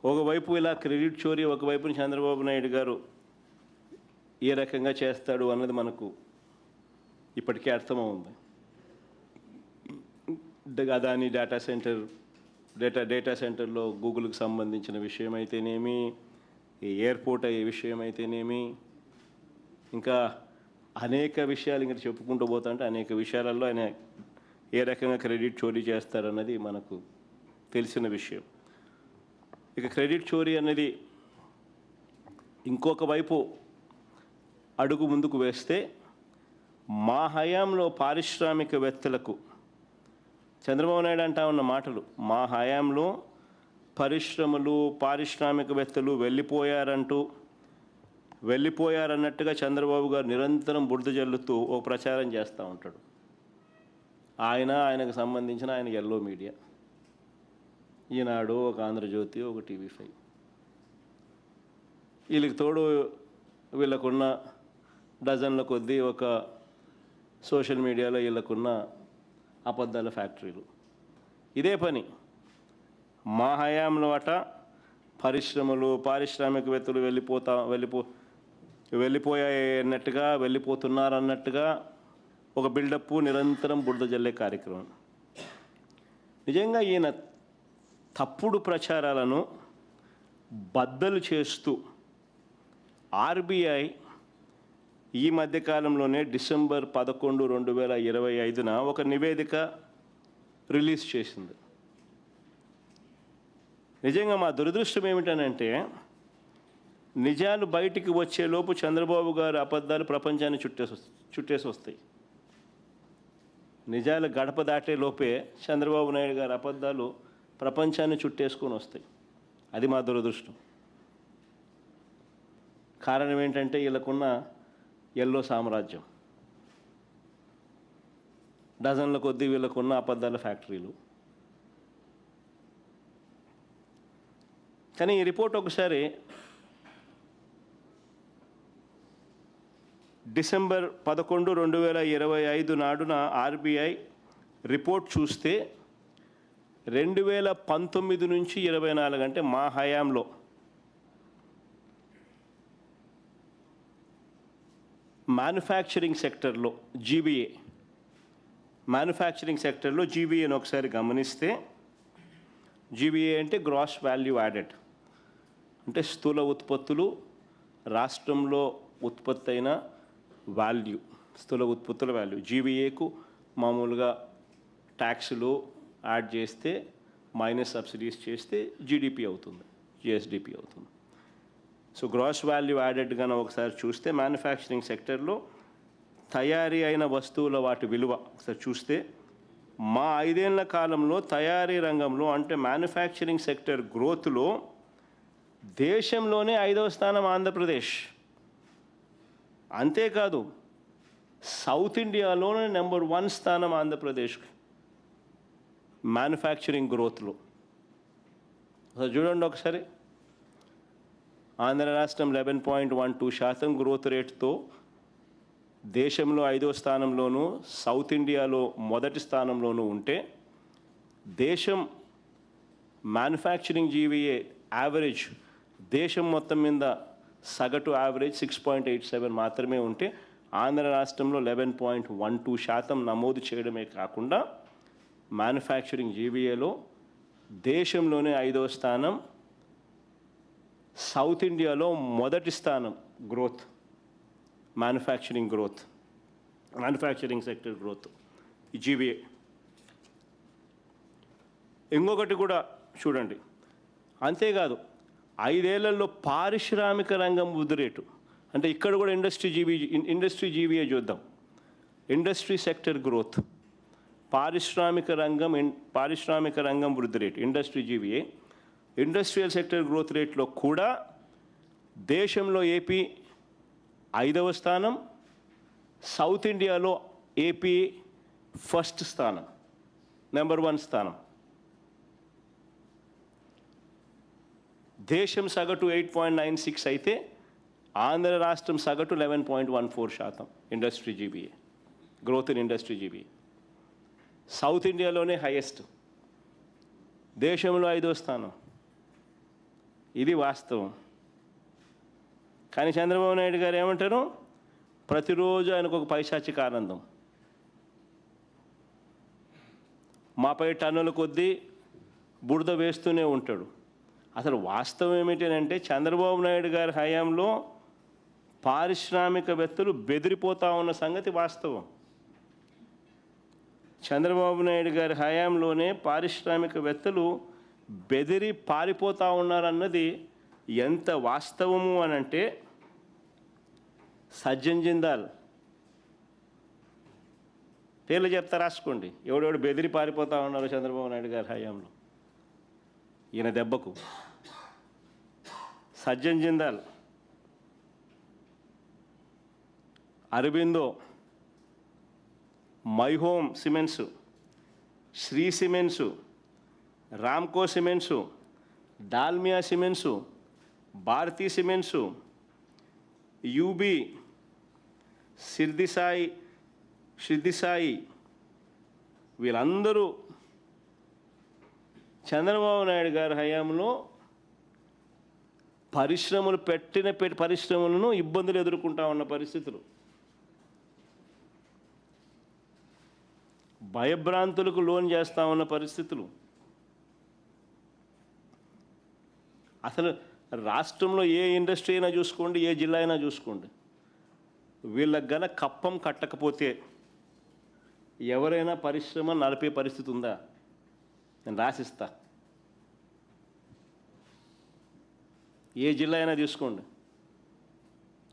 ఒకవైపు ఇలా క్రెడిట్ చోరీ, ఒకవైపు చంద్రబాబు నాయుడు గారు ఏ రకంగా చేస్తాడు అన్నది మనకు ఇప్పటికే అర్థమవుంది. అదాని డేటా సెంటర్లో గూగుల్కి సంబంధించిన విషయం అయితేనేమి, ఈ ఎయిర్పోర్ట్ అయ్యే విషయం అయితేనేమి, ఇంకా అనేక విషయాలు ఇంకా చెప్పుకుంటూ పోతుంటే అనేక విషయాలలో ఆయన ఏ రకంగా క్రెడిట్ చోరీ చేస్తారన్నది మనకు తెలిసిన విషయం. ఇక క్రెడిట్ చోరీ అనేది ఇంకొక వైపు అడుగు ముందుకు వేస్తే, మా హయాంలో పారిశ్రామికవేత్తలకు చంద్రబాబు నాయుడు అంటా ఉన్న మాటలు, మా హయాంలో పరిశ్రమలు పారిశ్రామికవేత్తలు వెళ్ళిపోయారన్నట్టుగా చంద్రబాబు గారు నిరంతరం బురద జల్లుతూ ఓ ప్రచారం చేస్తూ ఉంటాడు. ఆయనకు సంబంధించిన ఆయన ఎల్లో మీడియా, ఈనాడు, ఒక ఆంధ్రజ్యోతి, ఒక TV5, వీళ్ళకి తోడు వీళ్ళకున్న డజన్ల కొద్దీ ఒక సోషల్ మీడియాలో వీళ్ళకున్న అబద్ధాల ఫ్యాక్టరీలు. ఇదే పని మా హయాంలో పరిశ్రమలు పారిశ్రామికవేత్తలు వెళ్ళిపోయాయన్నట్టుగా, వెళ్ళిపోతున్నారన్నట్టుగా ఒక బిల్డప్, నిరంతరం బురద జల్లే కార్యక్రమం. నిజంగా ఈయన తప్పుడు ప్రచారాలను బద్దలు చేస్తూ RBI ఈ మధ్యకాలంలోనే డిసెంబర్ 11, 2025 ఒక నివేదిక రిలీజ్ చేసింది. నిజంగా మా దురదృష్టం ఏమిటనంటే, నిజాలు బయటికి వచ్చేలోపు చంద్రబాబు గారు అబద్ధాలు ప్రపంచాన్ని చుట్టేసి వస్తాయి. నిజాలు గడప దాటే లోపే చంద్రబాబు నాయుడు గారి అబద్ధాలు ప్రపంచాన్ని చుట్టేసుకొని వస్తాయి. అది మా దురదృష్టం. కారణం ఏంటంటే వీళ్ళకున్న ఎల్లో సామ్రాజ్యం, డజన్ల కొద్దీ వీళ్ళకున్న అబద్ధాల ఫ్యాక్టరీలు. కానీ ఈ రిపోర్ట్ ఒకసారి డిసెంబర్ 11, 2025 నాడున RBI రిపోర్ట్ చూస్తే 2019 నుంచి 24 అంటే మా హయాంలో మ్యానుఫ్యాక్చరింగ్ సెక్టర్లో GVAని ఒకసారి గమనిస్తే, GVA అంటే గ్రాస్ వాల్యూ యాడెడ్, అంటే స్థూల ఉత్పత్తులు, రాష్ట్రంలో ఉత్పత్తి అయిన వాల్యూ, స్థూల ఉత్పత్తుల వాల్యూ. GVAకు మామూలుగా ట్యాక్సులు యాడ్ చేస్తే మైనస్ సబ్సిడీస్ చేస్తే GDP అవుతుంది, GSDP అవుతుంది. సో గ్రాస్ వాల్యూ యాడెడ్ కన్నా ఒకసారి చూస్తే మ్యానుఫ్యాక్చరింగ్ సెక్టర్లో తయారీ అయిన వస్తువుల వాటి విలువ ఒకసారి చూస్తే, మా 5 ఏళ్ల కాలంలో తయారీ రంగంలో అంటే మ్యానుఫ్యాక్చరింగ్ సెక్టర్ గ్రోత్లో దేశంలోనే 5వ స్థానం ఆంధ్రప్రదేశ్. అంతేకాదు సౌత్ ఇండియాలోనే నెంబర్ 1 స్థానం ఆంధ్రప్రదేశ్ మ్యానుఫ్యాక్చరింగ్ గ్రోత్లో. చూడండి ఒకసారి, ఆంధ్ర రాష్ట్రం 11.12% గ్రోత్ రేట్తో దేశంలో 5వ స్థానంలోనూ, సౌత్ ఇండియాలో మొదటి స్థానంలోనూ ఉంటే, దేశం మ్యానుఫ్యాక్చరింగ్ GVA యావరేజ్ దేశం మొత్తం మీద సగటు యావరేజ్ 6.87 మాత్రమే ఉంటే, ఆంధ్ర రాష్ట్రంలో 11.12% నమోదు చేయడమే కాకుండా మ్యానుఫ్యాక్చరింగ్ GVAలో దేశంలోనే 5వ స్థానం సౌత్ ఇండియాలో మొదటి స్థానం growth, manufacturing sector growth GBA. ఇంకొకటి కూడా చూడండి, అంతేకాదు 5 ఏళ్లలో పారిశ్రామిక రంగం వృద్ధి రేటు, అంటే ఇక్కడ కూడా ఇండస్ట్రీ జీబీఏ చూద్దాం. ఇండస్ట్రీ సెక్టర్ గ్రోత్, పారిశ్రామిక రంగం వృద్ధి rate industry GBA, industrial sector growth రేట్లో కూడా దేశంలో ఏపీ 5వ స్థానం, సౌత్ ఇండియాలో ఏపీ ఫస్ట్ స్థానం, నెంబర్ 1 స్థానం. దేశం సగటు 8.96 అయితే ఆంధ్ర రాష్ట్రం సగటు 11.14% industry GBA growth in industry GBA. South ఇండియాలోనే హైయెస్ట్, దేశంలో 5వ స్థానం. ఇది వాస్తవం. కానీ చంద్రబాబు నాయుడు గారు ఏమంటారు? ప్రతిరోజు ఆయనకు ఒక పైశాచిక ఆనందం, మాపై టన్నుల కొద్దీ బురద వేస్తూనే ఉంటాడు. అసలు వాస్తవం ఏమిటంటే చంద్రబాబు నాయుడు గారి హయాంలో పారిశ్రామికవేత్తలు బెదిరిపోతూ ఉన్న సంగతి వాస్తవం. చంద్రబాబు నాయుడు గారి హయాంలోనే పారిశ్రామికవేత్తలు బెదిరి పారిపోతూ ఉన్నారన్నది ఎంత వాస్తవము అని అంటే, సజ్జన్ జిందాల్ పేర్లు చెప్తా రాసుకోండి, ఎవడెవడు బెదిరి పారిపోతూ ఉన్నారు చంద్రబాబు నాయుడు గారి హయాంలో ఈయన దెబ్బకు. Sajjan Jindal, Aurobindo, my home cements, Shree cements, Ramco cements, Dalmia cements, Bharathi cements, UB, Siddhisai వీళ్ళందరూ చంద్రబాబు నాయుడు గారి హయాంలో పరిశ్రమలను ఇబ్బందులు ఎదుర్కొంటా ఉన్న పరిస్థితులు, భయభ్రాంతులకు లోన్ చేస్తూ ఉన్న పరిస్థితులు. అసలు రాష్ట్రంలో ఏ ఇండస్ట్రీ అయినా చూసుకోండి, ఏ జిల్లా అయినా చూసుకోండి, వీళ్ళకి గన కప్పం కట్టకపోతే ఎవరైనా పరిశ్రమ నడిపే పరిస్థితి ఉందా? నేను రాసిస్తా. ఏ జిల్లా అయినా తీసుకోండి,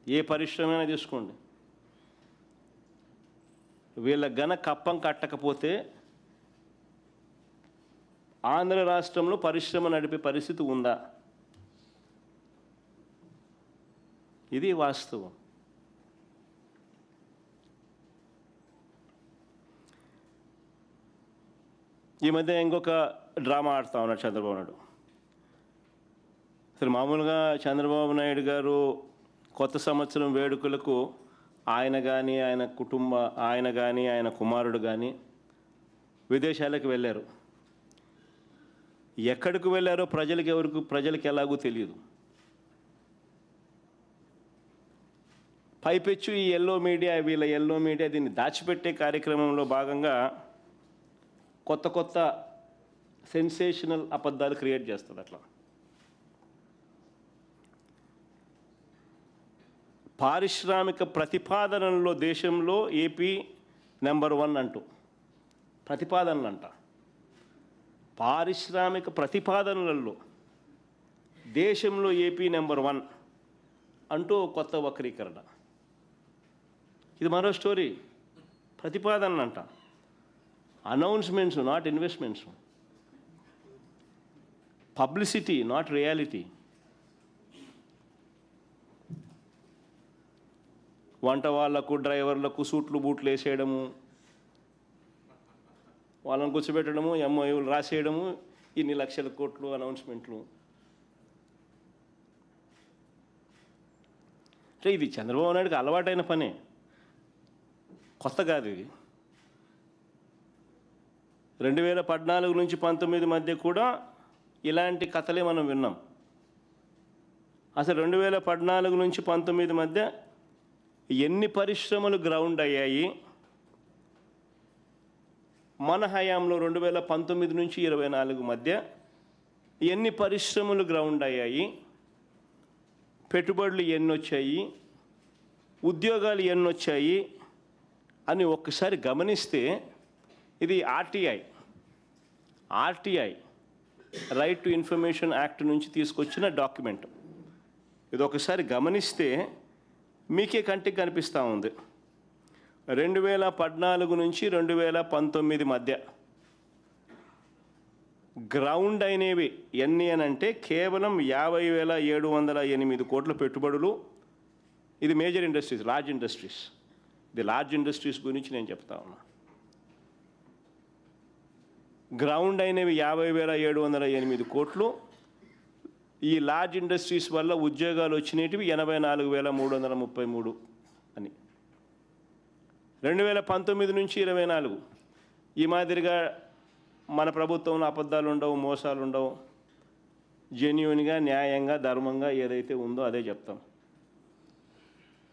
ఏ పరిశ్రమ అయినా తీసుకోండి, వీళ్ళకి గన కప్పం కట్టకపోతే ఆంధ్ర రాష్ట్రంలో పరిశ్రమ నడిపే పరిస్థితి ఉందా? ఇది వాస్తవం. ఈ మధ్య ఇంకొక డ్రామా ఆడుతూ ఉన్నాడు చంద్రబాబు నాయుడు. అసలు మామూలుగా చంద్రబాబు నాయుడు గారు కొత్త సంవత్సరం వేడుకలకు ఆయన కానీ ఆయన కుమారుడు కానీ విదేశాలకు వెళ్ళారు. ఎక్కడికి వెళ్ళారో ప్రజలకు ఎలాగూ తెలియదు. పైపెచ్చు ఈ వీళ్ళ ఎల్లో మీడియా దీన్ని దాచిపెట్టే కార్యక్రమంలో భాగంగా కొత్త సెన్సేషనల్ అబద్ధాలు క్రియేట్ చేస్తారు. అట్లా పారిశ్రామిక ప్రతిపాదనల్లో దేశంలో ఏపీ నెంబర్ 1 అంటూ ప్రతిపాదనలంట. పారిశ్రామిక ప్రతిపాదనలలో దేశంలో ఏపీ నెంబర్ 1 అంటూ కొత్త వక్రీకరణ. ఇది మరో స్టోరీ. ప్రతిపాదనలంట, announcements not investments, publicity not reality. వంట వాళ్ళకు డ్రైవర్లకు సూట్లు బూట్లు వేసేయడము, వాళ్ళని కూర్చోబెట్టడము, ఎంఓయూలు రాసేయడము, ఇన్ని లక్షల కోట్లు అనౌన్స్మెంట్లు. అంటే ఇది చంద్రబాబు నాయుడుకి అలవాటైన పనే, కొత్త కాదు ఇది. 2014 నుంచి 19 మధ్య కూడా ఇలాంటి కథలే మనం విన్నాం. అసలు 2014 నుంచి 19 మధ్య ఎన్ని పరిశ్రమలు గ్రౌండ్ అయ్యాయి? మన హయాంలో 2019 నుంచి 24 మధ్య ఎన్ని పరిశ్రమలు గ్రౌండ్ అయ్యాయి? పెట్టుబడులు ఎన్ని వచ్చాయి, ఉద్యోగాలు ఎన్ని వచ్చాయి అని ఒక్కసారి గమనిస్తే ఇది RTI right to information act నుంచి తీసుకొచ్చిన డాక్యుమెంట్. ఇది ఒకసారి గమనిస్తే మీకే కంటికి కనిపిస్తూ ఉంది. 2014 నుంచి 2019 మధ్య గ్రౌండ్ అయినవి ఎన్ని అని అంటే కేవలం 50,708 కోట్ల పెట్టుబడులు. ఇది మేజర్ ఇండస్ట్రీస్, లార్జ్ ఇండస్ట్రీస్. ఇది లార్జ్ ఇండస్ట్రీస్ గురించి నేను చెప్తా ఉన్నా. గ్రౌండ్ అయినవి 50,708 కోట్లు. ఈ లార్జ్ ఇండస్ట్రీస్ వల్ల ఉద్యోగాలు వచ్చినవి 84,333 అని. 2019 నుంచి 24 ఈ మాదిరిగా మన ప్రభుత్వంలో అబద్ధాలు ఉండవు, మోసాలు ఉండవు. జెన్యూన్గా, న్యాయంగా, ధర్మంగా ఏదైతే ఉందో అదే చెప్తాం.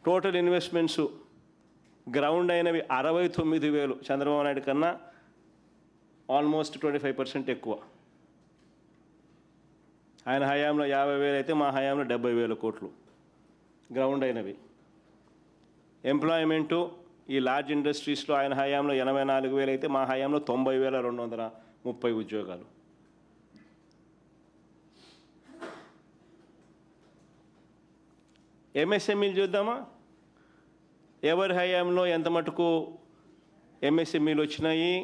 టోటల్ ఇన్వెస్ట్మెంట్స్ గ్రౌండ్ అయినవి 69,000, చంద్రబాబు నాయుడు కన్నా ఆల్మోస్ట్ 25% ఎక్కువ. ఆయన హయాంలో 50,000 అయితే మా హయాంలో 70,000 కోట్లు గ్రౌండ్ అయినవి. ఎంప్లాయ్మెంటు ఈ లార్జ్ ఇండస్ట్రీస్లో ఆయన హయాంలో 84,000 అయితే మా హయాంలో 90,230 ఉద్యోగాలు. ఎంఎస్ఎంఈలు చూద్దామా? ఎవరి హయాంలో ఎంత మటుకు ఎంఎస్ఎంఈలు వచ్చినాయి,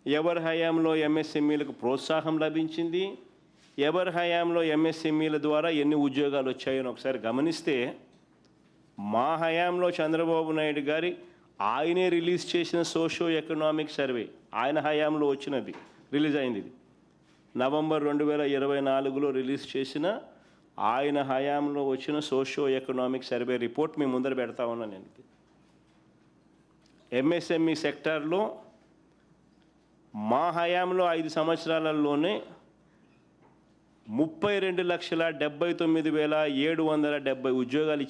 ఎవరి హయాంలో ఎంఎస్ఎంఈలకు ప్రోత్సాహం లభించింది, ఎవరి హయాంలో ఎంఎస్ఎంఈల ద్వారా ఎన్ని ఉద్యోగాలు వచ్చాయని ఒకసారి గమనిస్తే మా హయాంలో చంద్రబాబు నాయుడు గారి ఆయనే రిలీజ్ చేసిన సోషో ఎకనామిక్ సర్వే, ఆయన హయాంలో వచ్చినది, రిలీజ్ అయింది. ఇది నవంబర్ 2024లో రిలీజ్ చేసిన ఆయన హయాంలో వచ్చిన సోషో ఎకనామిక్ సర్వే రిపోర్ట్ మీ ముందర పెడతా ఉన్నాను నేను. ఎంఎస్ఎంఈ సెక్టార్లో మా హయాంలో 5 సంవత్సరాలలోనే 32,79,770 ఉద్యోగాలు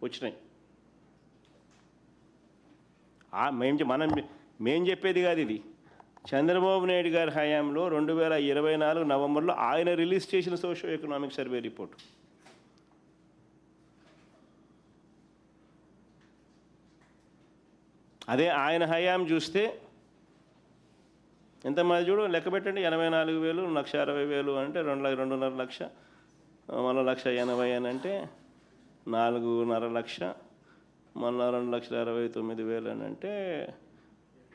వచ్చినాయి. మేం చెప్పేది కాదు, ఇది చంద్రబాబు నాయుడు గారి హయాంలో 2024 నవంబర్లో ఆయన రిలీజ్ చేసిన సోషో ఎకనామిక్ సర్వే రిపోర్ట్. అదే ఆయన హయాం చూస్తే ఎంతమంది చూడు, లెక్క పెట్టండి. 84,000, 1,60,000 అంటే 2.5 లక్ష, మళ్ళీ 1,80,000 అని అంటే 4.5 లక్ష, మళ్ళీ 2,69,000 అని అంటే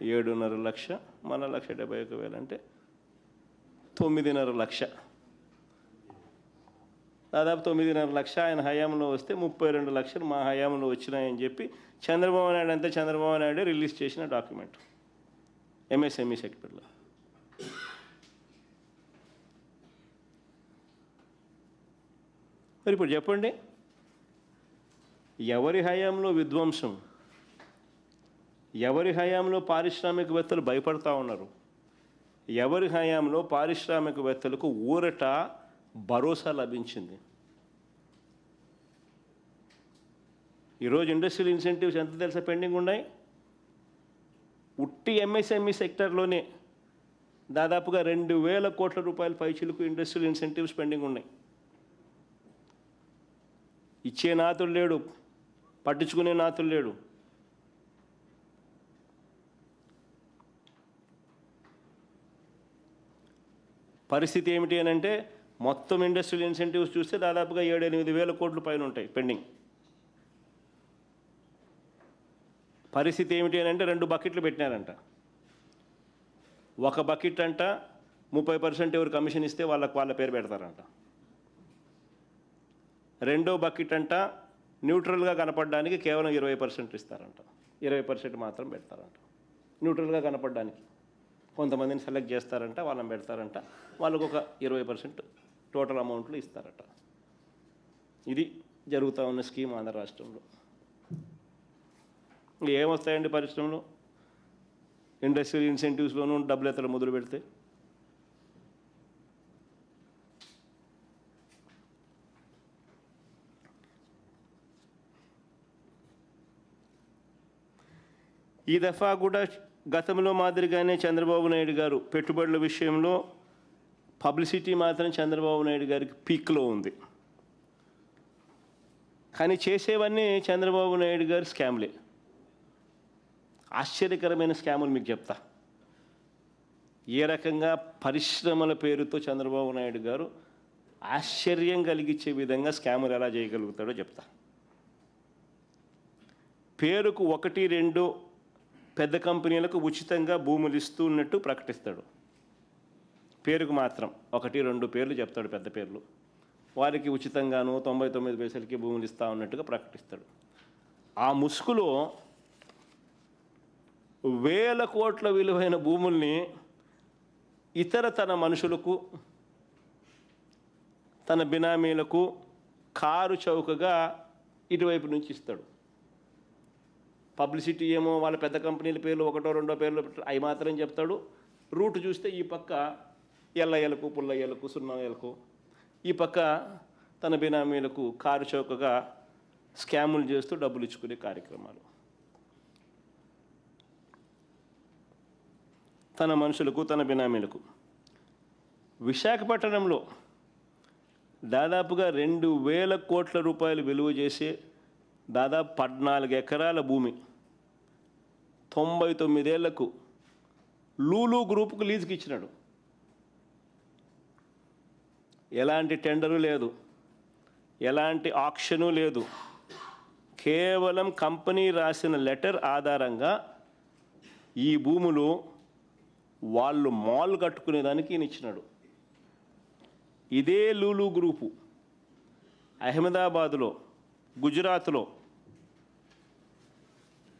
7.5 లక్ష, మళ్ళీ 1,71,000 అంటే 9.5 లక్ష. దాదాపు 9.5 లక్ష ఆయన హయాంలో వస్తే 32 లక్షలు మా హయాంలో వచ్చినాయని చెప్పి చంద్రబాబు నాయుడు అంతే చంద్రబాబు నాయుడు రిలీజ్ చేసిన డాక్యుమెంట్ ఎంఎస్ఎంఈ సెక్టర్లో. మరి ఇప్పుడు చెప్పండి, ఎవరి హయాంలో విధ్వంసం, ఎవరి హయాంలో పారిశ్రామికవేత్తలు భయపడతా ఉన్నారు, ఎవరి హయాంలో పారిశ్రామికవేత్తలకు ఊరట భరోసా లభించింది? ఈరోజు ఇండస్ట్రియల్ ఇన్సెంటివ్స్ ఎంత తెలుసా పెండింగ్ ఉన్నాయి? ఉట్టి ఎంఎస్ఎంఈ సెక్టర్లోనే దాదాపుగా 2,000 కోట్ల రూపాయల పైచిలకు ఇండస్ట్రియల్ ఇన్సెంటివ్స్ పెండింగ్ ఉన్నాయి. ఇచ్చే నాతులు లేడు, పట్టించుకునే నాతులు లేడు. పరిస్థితి ఏమిటి అని అంటే మొత్తం ఇండస్ట్రియల్ ఇన్సెంటివ్స్ చూస్తే దాదాపుగా 7-8 కోట్ల పైన ఉంటాయి పెండింగ్. పరిస్థితి ఏమిటి అని అంటే 2 బకెట్లు పెట్టినారంట. ఒక బకెట్ అంట 30% ఎవరు కమిషన్ ఇస్తే వాళ్ళ పేరు పెడతారంట. రెండో బకెట్ అంట న్యూట్రల్గా కనపడడానికి కేవలం 20% ఇస్తారంట. 20% మాత్రం పెడతారంట న్యూట్రల్గా కనపడడానికి. కొంతమందిని సెలెక్ట్ చేస్తారంట, వాళ్ళని పెడతారంట, వాళ్ళకు ఒక 20% టోటల్ అమౌంట్లో ఇస్తారట. ఇది జరుగుతూ ఉన్న స్కీమ్ ఆంధ్ర రాష్ట్రంలో. ఏమొస్తాయండి పరిశ్రమలో? ఇండస్ట్రియల్ ఇన్సెంటివ్స్లోనూ డబ్బులు ఎత్తడం మొదలు పెడితే ఈ దఫా కూడా గతంలో మాదిరిగానే చంద్రబాబు నాయుడు గారు పెట్టుబడుల విషయంలో పబ్లిసిటీ మాత్రం చంద్రబాబు నాయుడు గారికి పీక్లో ఉంది. కానీ చేసేవన్నీ చంద్రబాబు నాయుడు గారి స్కామ్లే. ఆశ్చర్యకరమైన స్కాములు మీకు చెప్తా. ఏ రకంగా పరిశ్రమల పేరుతో చంద్రబాబు నాయుడు గారు ఆశ్చర్యం కలిగించే విధంగా స్కాములు ఎలా చేయగలుగుతాడో చెప్తా. పేరుకు 1-2 పెద్ద కంపెనీలకు ఉచితంగా భూములు ఇస్తున్నట్టు ప్రకటిస్తాడు. పేరుకు మాత్రం 1-2 పేర్లు చెప్తాడు, పెద్ద పేర్లు. వారికి ఉచితంగాను 99 పైసలకి భూములు ఇస్తా ఉన్నట్టుగా ప్రకటిస్తాడు. ఆ ముసుగులో వేల కోట్ల విలువైన భూముల్ని తన మనుషులకు, తన బినామీలకు కారు చౌకగా ఇటువైపు నుంచి ఇస్తాడు. పబ్లిసిటీ ఏమో వాళ్ళ పెద్ద కంపెనీల పేర్లు 1-2 పేర్లు అవి మాత్రం చెప్తాడు. రూట్ చూస్తే ఈ పక్క ఎల్లయ్యలకు, పుల్లయ్యలకు, సున్నయ్యలకు, ఈ పక్క తన బినామీలకు కారు చౌకగా స్కాములు చేస్తూ డబ్బులు ఇచ్చుకునే కార్యక్రమాలు. తన మనుషులకు, తన బినామీలకు. విశాఖపట్నంలో దాదాపుగా 2,000 కోట్ల రూపాయలు విలువ చేసే దాదాపు 14 ఎకరాల భూమి 99 ఏళ్లకు లూలు గ్రూపుకు లీజుకి ఇచ్చినాడు. ఎలాంటి టెండరు లేదు, ఎలాంటి ఆక్షను లేదు. కేవలం కంపెనీ రాసిన లెటర్ ఆధారంగా ఈ భూములు వాళ్ళు మాల్ కట్టుకునేదానికి ఈయన ఇచ్చినాడు. ఇదే లూలు గ్రూపు అహ్మదాబాదులో, గుజరాత్లో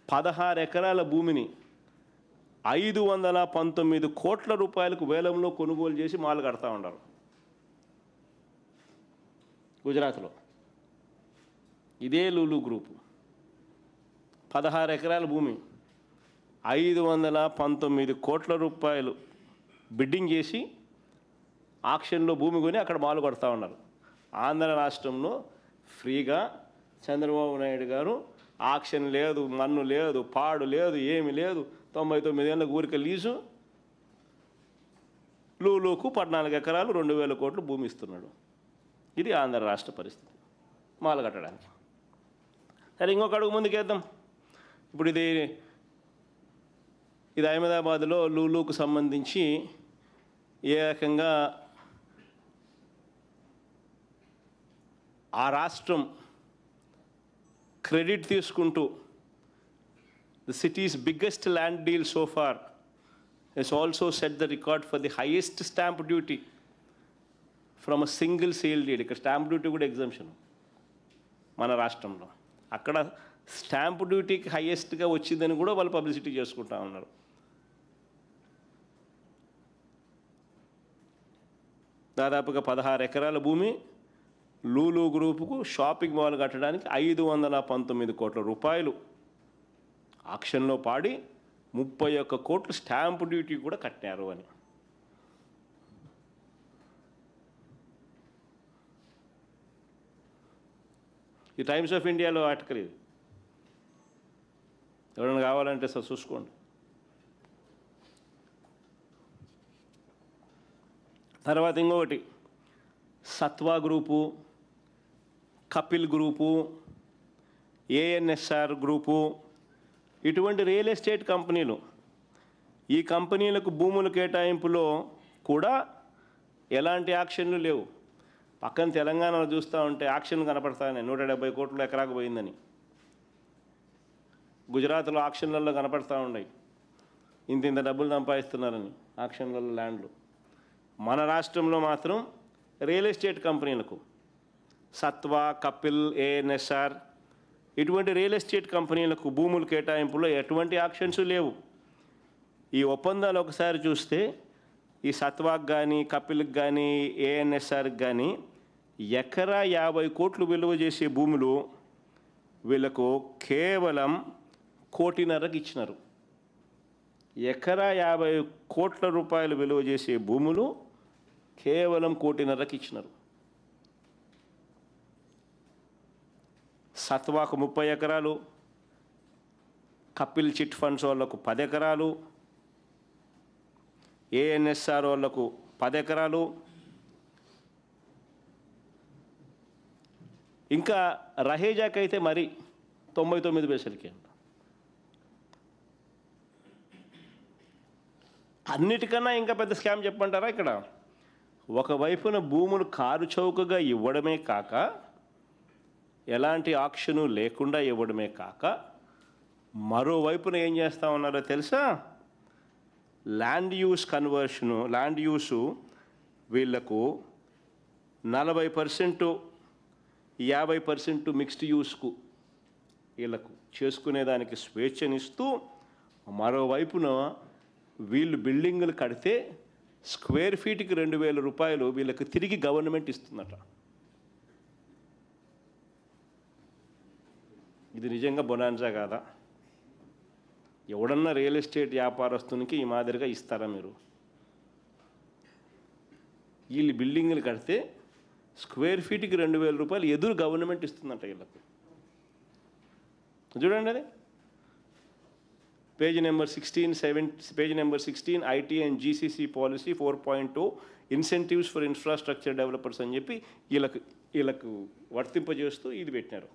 16 ఎకరాల భూమిని 519 కోట్ల రూపాయలకు వేలంలో కొనుగోలు చేసి మాల్ కడతా ఉన్నారు. గుజరాత్లో ఇదే లూలు గ్రూపు 16 ఎకరాల భూమి 519 కోట్ల రూపాయలు బిడ్డింగ్ చేసి ఆక్షన్లో భూమి కొని అక్కడ మాలు కొడతా ఉన్నారు. ఆంధ్ర రాష్ట్రంలో ఫ్రీగా చంద్రబాబు నాయుడు గారు ఆక్షన్ లేదు, మన్ను లేదు, పాడు లేదు, ఏమి లేదు, 99 ఏళ్ళ ఊరిక లీజు లూలుకు 14 ఎకరాలు 2,000 కోట్లు భూమి ఇస్తున్నాడు. ఇది ఆంధ్ర రాష్ట్ర పరిస్థితి మాల కట్టడానికి. సరే, ఇంకొక అడుగు ముందుకేద్దాం. ఇప్పుడు ఇది అహ్మదాబాద్లో లూలుకు సంబంధించి ఏ రకంగా ఆ రాష్ట్రం క్రెడిట్ తీసుకుంటూ the city's biggest land deal so far he's also set the record for the highest stamp duty from a single sale deed. ఇక్కడ స్టాంప్ డ్యూటీ కూడా ఎగ్జామ్షన్ మన రాష్ట్రంలో. అక్కడ స్టాంప్ డ్యూటీకి హైయెస్ట్గా వచ్చిందని కూడా వాళ్ళు పబ్లిసిటీ చేసుకుంటా ఉన్నారు. దాదాపుగా 16 ఎకరాల భూమి లూలు గ్రూపుకు షాపింగ్ మాల్ కట్టడానికి 519 కోట్ల రూపాయలు ఆక్షన్లో పాడి 31 కోట్లు స్టాంప్ డ్యూటీ కూడా కట్టారు అని. ఈ టైమ్స్ ఆఫ్ ఇండియాలో ఆర్టికల్ ఇది. ఎవరైనా కావాలంటే సార్ చూసుకోండి. తర్వాత ఇంకొకటి Satva group, Kapil group, ANSR group, ఇటువంటి రియల్ ఎస్టేట్ కంపెనీలు. ఈ కంపెనీలకు భూముల కేటాయింపులో కూడా ఎలాంటి యాక్షన్లు లేవు. పక్కన తెలంగాణలో చూస్తూ ఉంటే యాక్షన్ కనపడతాయి, 170 కోట్లు ఎకరాకు పోయిందని. గుజరాత్లో ఆక్షన్లలో కనపడతా ఉన్నాయి, ఇంత డబ్బులు సంపాదిస్తున్నారని ఆక్షన్లలో ల్యాండ్లు. మన రాష్ట్రంలో మాత్రం రియల్ ఎస్టేట్ కంపెనీలకు సత్వా, కపిల్, ఏఎన్ఎస్ఆర్ ఇటువంటి రియల్ ఎస్టేట్ కంపెనీలకు భూముల కేటాయింపులో ఎటువంటి ఆక్షన్స్ లేవు. ఈ ఒప్పందాలు ఒకసారి చూస్తే ఈ సత్వాకు కానీ, కపిల్కి కానీ, ఏఎన్ఎస్ఆర్కి కానీ ఎకరా 50 కోట్లు విలువ చేసే భూములు వీళ్ళకు కేవలం 1.5 కోటికి ఇచ్చినారు. ఎకరా 50 కోట్ల రూపాయలు విలువ చేసే భూములు కేవలం 1.5 కోటికి ఇచ్చినారు. సత్వాకు 30 ఎకరాలు, కపిల్ చిట్ ఫండ్స్ వాళ్ళకు 10 ఎకరాలు, ఏఎన్ఎస్ఆర్ వాళ్ళకు 10 ఎకరాలు, ఇంకా రహేజాకి అయితే మరి 99 పైసలకి అంట. అన్నిటికన్నా ఇంకా పెద్ద స్కామ్ చెప్పమంటారా ఇక్కడ? ఒకవైపున భూములు కారు చౌకగా ఇవ్వడమే కాక, ఎలాంటి ఆక్షను లేకుండా ఇవ్వడమే కాక, మరోవైపున ఏం చేస్తూ ఉన్నారో తెలుసా? ల్యాండ్ యూస్ కన్వర్షను, ల్యాండ్ యూసు వీళ్లకు 40%, 50% మిక్స్డ్ యూస్కు వీళ్ళకు చేసుకునేదానికి స్వేచ్ఛనిస్తూ, మరోవైపున వీళ్ళు బిల్డింగులు కడితే స్క్వేర్ ఫీట్కి 2,000 రూపాయలు వీళ్ళకి తిరిగి గవర్నమెంట్ ఇస్తుందట. ఇది నిజంగా బొనాన్సా కాదా? ఎవడన్నా రియల్ ఎస్టేట్ వ్యాపారస్తునికి ఈ మాదిరిగా ఇస్తారా మీరు? వీళ్ళు బిల్డింగులు కడితే స్క్వేర్ ఫీట్కి 2,000 రూపాయలు ఎదురు గవర్నమెంట్ ఇస్తుందంట వీళ్ళకు. చూడండి అది page number 16 IT and GCC policy 4.2 incentives for infrastructure developers అని చెప్పి వీళ్ళకు వర్తింపజేస్తూ ఇది పెట్టినారు.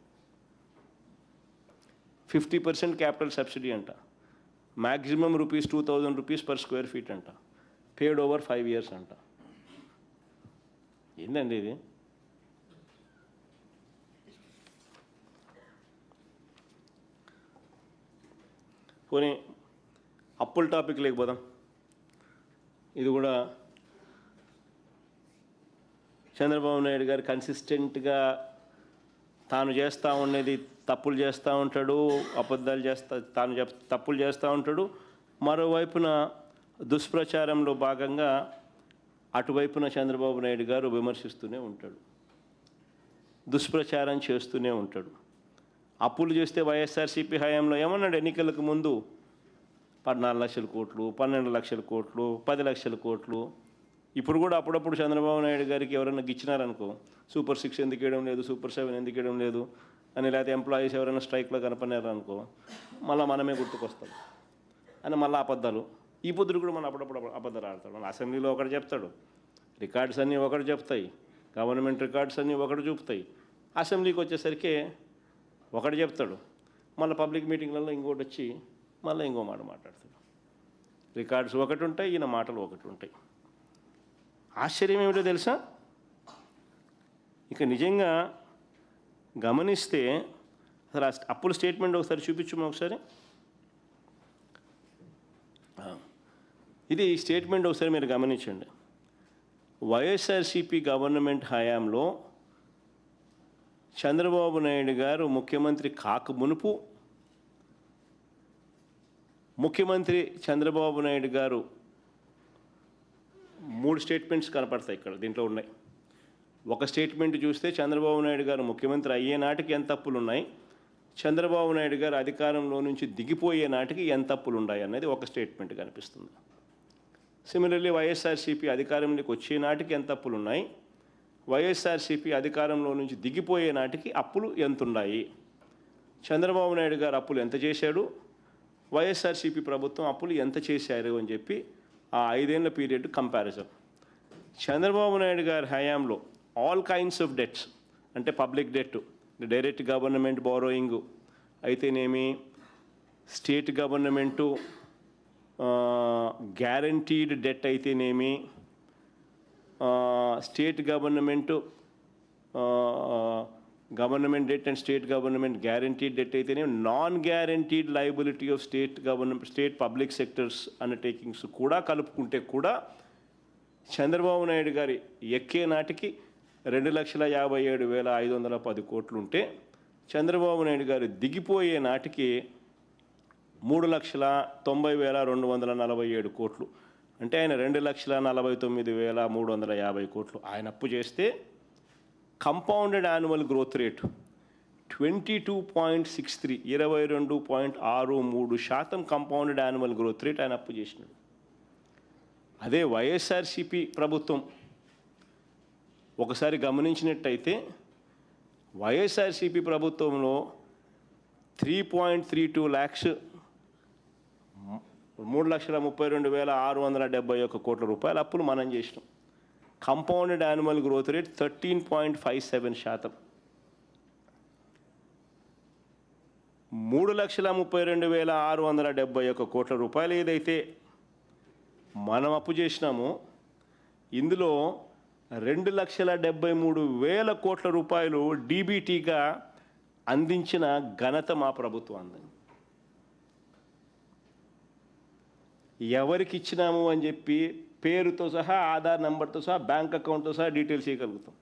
50% క్యాపిటల్ సబ్సిడీ అంట, మ్యాక్సిమం ₹2,000 పర్ స్క్వేర్ ఫీట్ అంట, పేడ్ ఓవర్ 5 years అంట. ఏందండి ఇది? పోనీ అప్పుల టాపిక్ లేకపోదాం. ఇది కూడా చంద్రబాబు నాయుడు గారు కన్సిస్టెంట్గా తాను చేస్తూ ఉండేది తప్పులు చేస్తూ ఉంటాడు, అబద్ధాలు తప్పులు చేస్తూ ఉంటాడు. మరోవైపున దుష్ప్రచారంలో భాగంగా అటువైపున చంద్రబాబు నాయుడు గారు విమర్శిస్తూనే ఉంటాడు, దుష్ప్రచారం చేస్తూనే ఉంటాడు. అప్పులు చేస్తే వైఎస్ఆర్సీపీ హయాంలో ఏమన్నాడు? ఎన్నికలకు ముందు 14 లక్షల కోట్లు, 12 లక్షల కోట్లు, 10 లక్షల కోట్లు. ఇప్పుడు కూడా అప్పుడప్పుడు చంద్రబాబు నాయుడు గారికి ఎవరైనా గిచ్చినారనుకో, సూపర్ 6 ఎందుకు వేయడం లేదు, సూపర్ 7 ఎందుకు వేయడం లేదు అని, లేకపోతే ఎంప్లాయీస్ ఎవరైనా స్ట్రైక్లో కనపడినారనుకో, మళ్ళీ మనమే గుర్తుకొస్తాం అని మళ్ళీ అబద్ధాలు. ఈ పొద్దుడు కూడా మనం అప్పుడప్పుడు అబద్ధాలు ఆడతాడు. మన అసెంబ్లీలో ఒకటి చెప్తాడు, రికార్డ్స్ అన్నీ ఒకటి చెప్తాయి, గవర్నమెంట్ రికార్డ్స్ అన్నీ ఒకటి చూపుతాయి. అసెంబ్లీకి వచ్చేసరికి ఒకటి చెప్తాడు, మళ్ళీ పబ్లిక్ మీటింగ్లలో ఇంకోటి వచ్చి మళ్ళీ ఇంకో మాట మాట్లాడతాడు. రికార్డ్స్ ఒకటి ఉంటాయి, ఈయన మాటలు ఒకటి ఉంటాయి. ఆశ్చర్యం ఏమిటో తెలుసా? ఇక నిజంగా గమనిస్తే అసలు అప్పుల స్టేట్మెంట్ ఒకసారి చూపించము ఒకసారి. ఇది స్టేట్మెంట్ ఒకసారి మీరు గమనించండి. వైఎస్ఆర్సీపీ గవర్నమెంట్ హయాంలో చంద్రబాబు నాయుడు గారు ముఖ్యమంత్రి కాక మునుపు, ముఖ్యమంత్రి చంద్రబాబు నాయుడు గారు 3 స్టేట్మెంట్స్ కనపడతాయి ఇక్కడ, దీంట్లో ఉన్నాయి. ఒక స్టేట్మెంట్ చూస్తే చంద్రబాబు నాయుడు గారు ముఖ్యమంత్రి అయ్యే నాటికి ఎంత అప్పులు ఉన్నాయి, చంద్రబాబు నాయుడు గారు అధికారంలో నుంచి దిగిపోయే నాటికి ఎంత అప్పులు ఉన్నాయి అనేది ఒక స్టేట్మెంట్ కనిపిస్తుంది. సిమిలర్లీ వైఎస్ఆర్సీపీ అధికారంలోకి వచ్చే నాటికి ఎంత అప్పులు ఉన్నాయి, వైఎస్ఆర్సీపీ అధికారంలో నుంచి దిగిపోయే నాటికి అప్పులు ఎంత ఉన్నాయి, చంద్రబాబు నాయుడు గారు అప్పులు ఎంత చేశాడు, వైఎస్ఆర్సీపీ ప్రభుత్వం అప్పులు ఎంత చేశారు అని చెప్పి ఆ 5 ఏళ్ల పీరియడ్ కంపారిజన్. చంద్రబాబు నాయుడు గారి హయాంలో ఆల్ కైండ్స్ ఆఫ్ డెట్స్, అంటే public debt, direct government borrowing అయితేనేమి, స్టేట్ గవర్నమెంటు గ్యారంటీడ్ డెట్ అయితేనేమి, state government debt and state government guaranteed debt అయితేనే, non guaranteed liability of state public sectors undertakings కూడా కలుపుకుంటే కూడా చంద్రబాబు నాయుడు గారి ఎక్కే నాటికి 2,57,510 కోట్లు ఉంటే, చంద్రబాబు నాయుడు గారు దిగిపోయే నాటికి 3,90,247 కోట్లు. అంటే ఆయన 2,49,350 కోట్లు ఆయన అప్పు చేస్తే, compounded annual growth rate 22.63, 22.63% compounded annual growth rate ఆయన అప్పు చేసినాడు. అదే వైఎస్ఆర్సీపీ ప్రభుత్వం ఒకసారి గమనించినట్టయితే, వైఎస్ఆర్సీపీ ప్రభుత్వంలో 3.32 lakhs 3,32,671 కోట్ల రూపాయల అప్పులు మనం చేసినాం. Compounded annual growth rate 13.57%. 3,32,671 కోట్ల రూపాయలు ఏదైతే మనం అప్పు చేసినామో ఇందులో 2,73,000 కోట్ల రూపాయలు డీబీటీగా అందించిన ఘనత మా ప్రభుత్వం. ఎవరికి ఇచ్చినాము అని చెప్పి పేరుతో సహా ఆధార్ నెంబర్తో సహా బ్యాంక్ అకౌంట్తో సహా డీటెయిల్స్ ఇవ్వగలుగుతాం.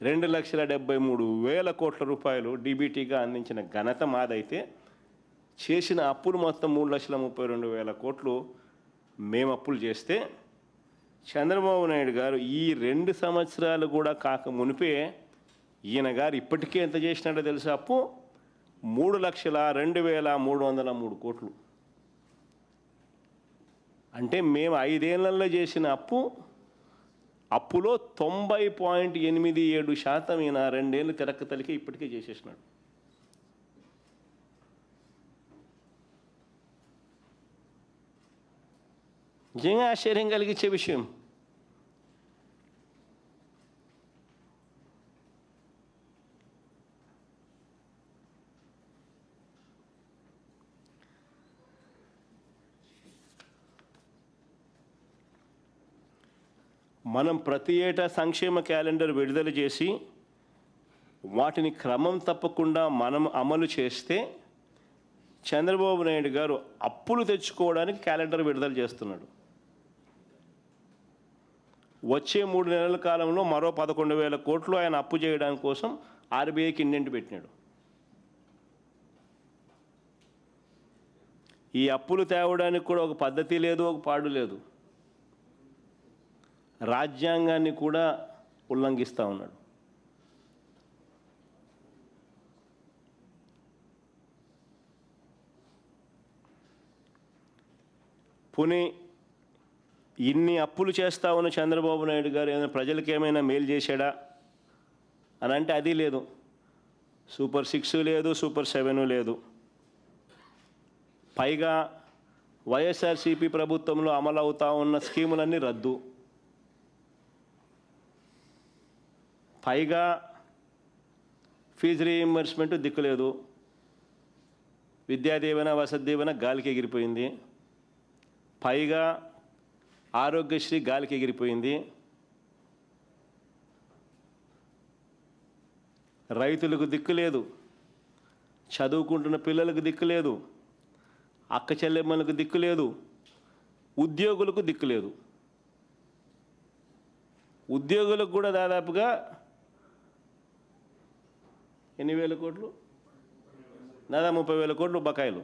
2,73,000 కోట్ల రూపాయలు డీబీటీగా అందించిన ఘనత మాదైతే చేసిన అప్పులు మొత్తం 3,32,000 కోట్లు మేము అప్పులు చేస్తే చంద్రబాబు నాయుడు గారు ఈ 2 సంవత్సరాలు కూడా కాక మునిపే ఈయన గారు ఇప్పటికే ఎంత చేసినాడో తెలుసా? అప్పు 3,02,303 కోట్లు. అంటే మేము 5 ఏళ్లలో చేసిన అప్పులో 90.87% ఈయన 2 ఏళ్ళు తిరక్క తలికి ఇప్పటికే చేసేసినాడు. నిజంగా ఆశ్చర్యం కలిగించే విషయం. మనం ప్రతి ఏటా సంక్షేమ క్యాలెండర్ విడుదల చేసి వాటిని క్రమం తప్పకుండా మనం అమలు చేస్తే చంద్రబాబు నాయుడు గారు అప్పులు తెచ్చుకోవడానికి క్యాలెండర్ విడుదల చేస్తున్నాడు. వచ్చే 3 నెలల కాలంలో మరో 11,000 కోట్లు ఆయన అప్పు చేయడానికి కోసం ఆర్బీఐకి ఇండెంట్ పెట్టినాడు. ఈ అప్పులు తేవడానికి కూడా ఒక పద్ధతి లేదు, ఒక పాడు లేదు. రాజ్యాంగాన్ని కూడా ఉల్లంఘిస్తూ ఉన్నాడు. పోనీ ఇన్ని అప్పులు చేస్తా ఉన్న చంద్రబాబు నాయుడు గారు ఏమైనా ప్రజలకు ఏమైనా మేలు చేశాడా అని అంటే అది లేదు. సూపర్ 6 లేదు, సూపర్ 7 లేదు. పైగా వైఎస్ఆర్సీపీ ప్రభుత్వంలో అమలు అవుతా ఉన్న స్కీములన్నీ రద్దు. పైగా ఫీజు రీయింబర్స్మెంట్ దిక్కులేదు. విద్యాదీవెన, వసతి దీవెన గాలికి ఎగిరిపోయింది. పైగా ఆరోగ్యశ్రీ గాలికి ఎగిరిపోయింది. రైతులకు దిక్కు లేదు, చదువుకుంటున్న పిల్లలకు దిక్కు లేదు, అక్క చెల్లెమ్మలకు దిక్కు లేదు, ఉద్యోగులకు దిక్కు లేదు. ఉద్యోగులకు కూడా దాదాపుగా ఎన్ని వేల కోట్లు? దాదాపు 30,000 కోట్లు బకాయిలు.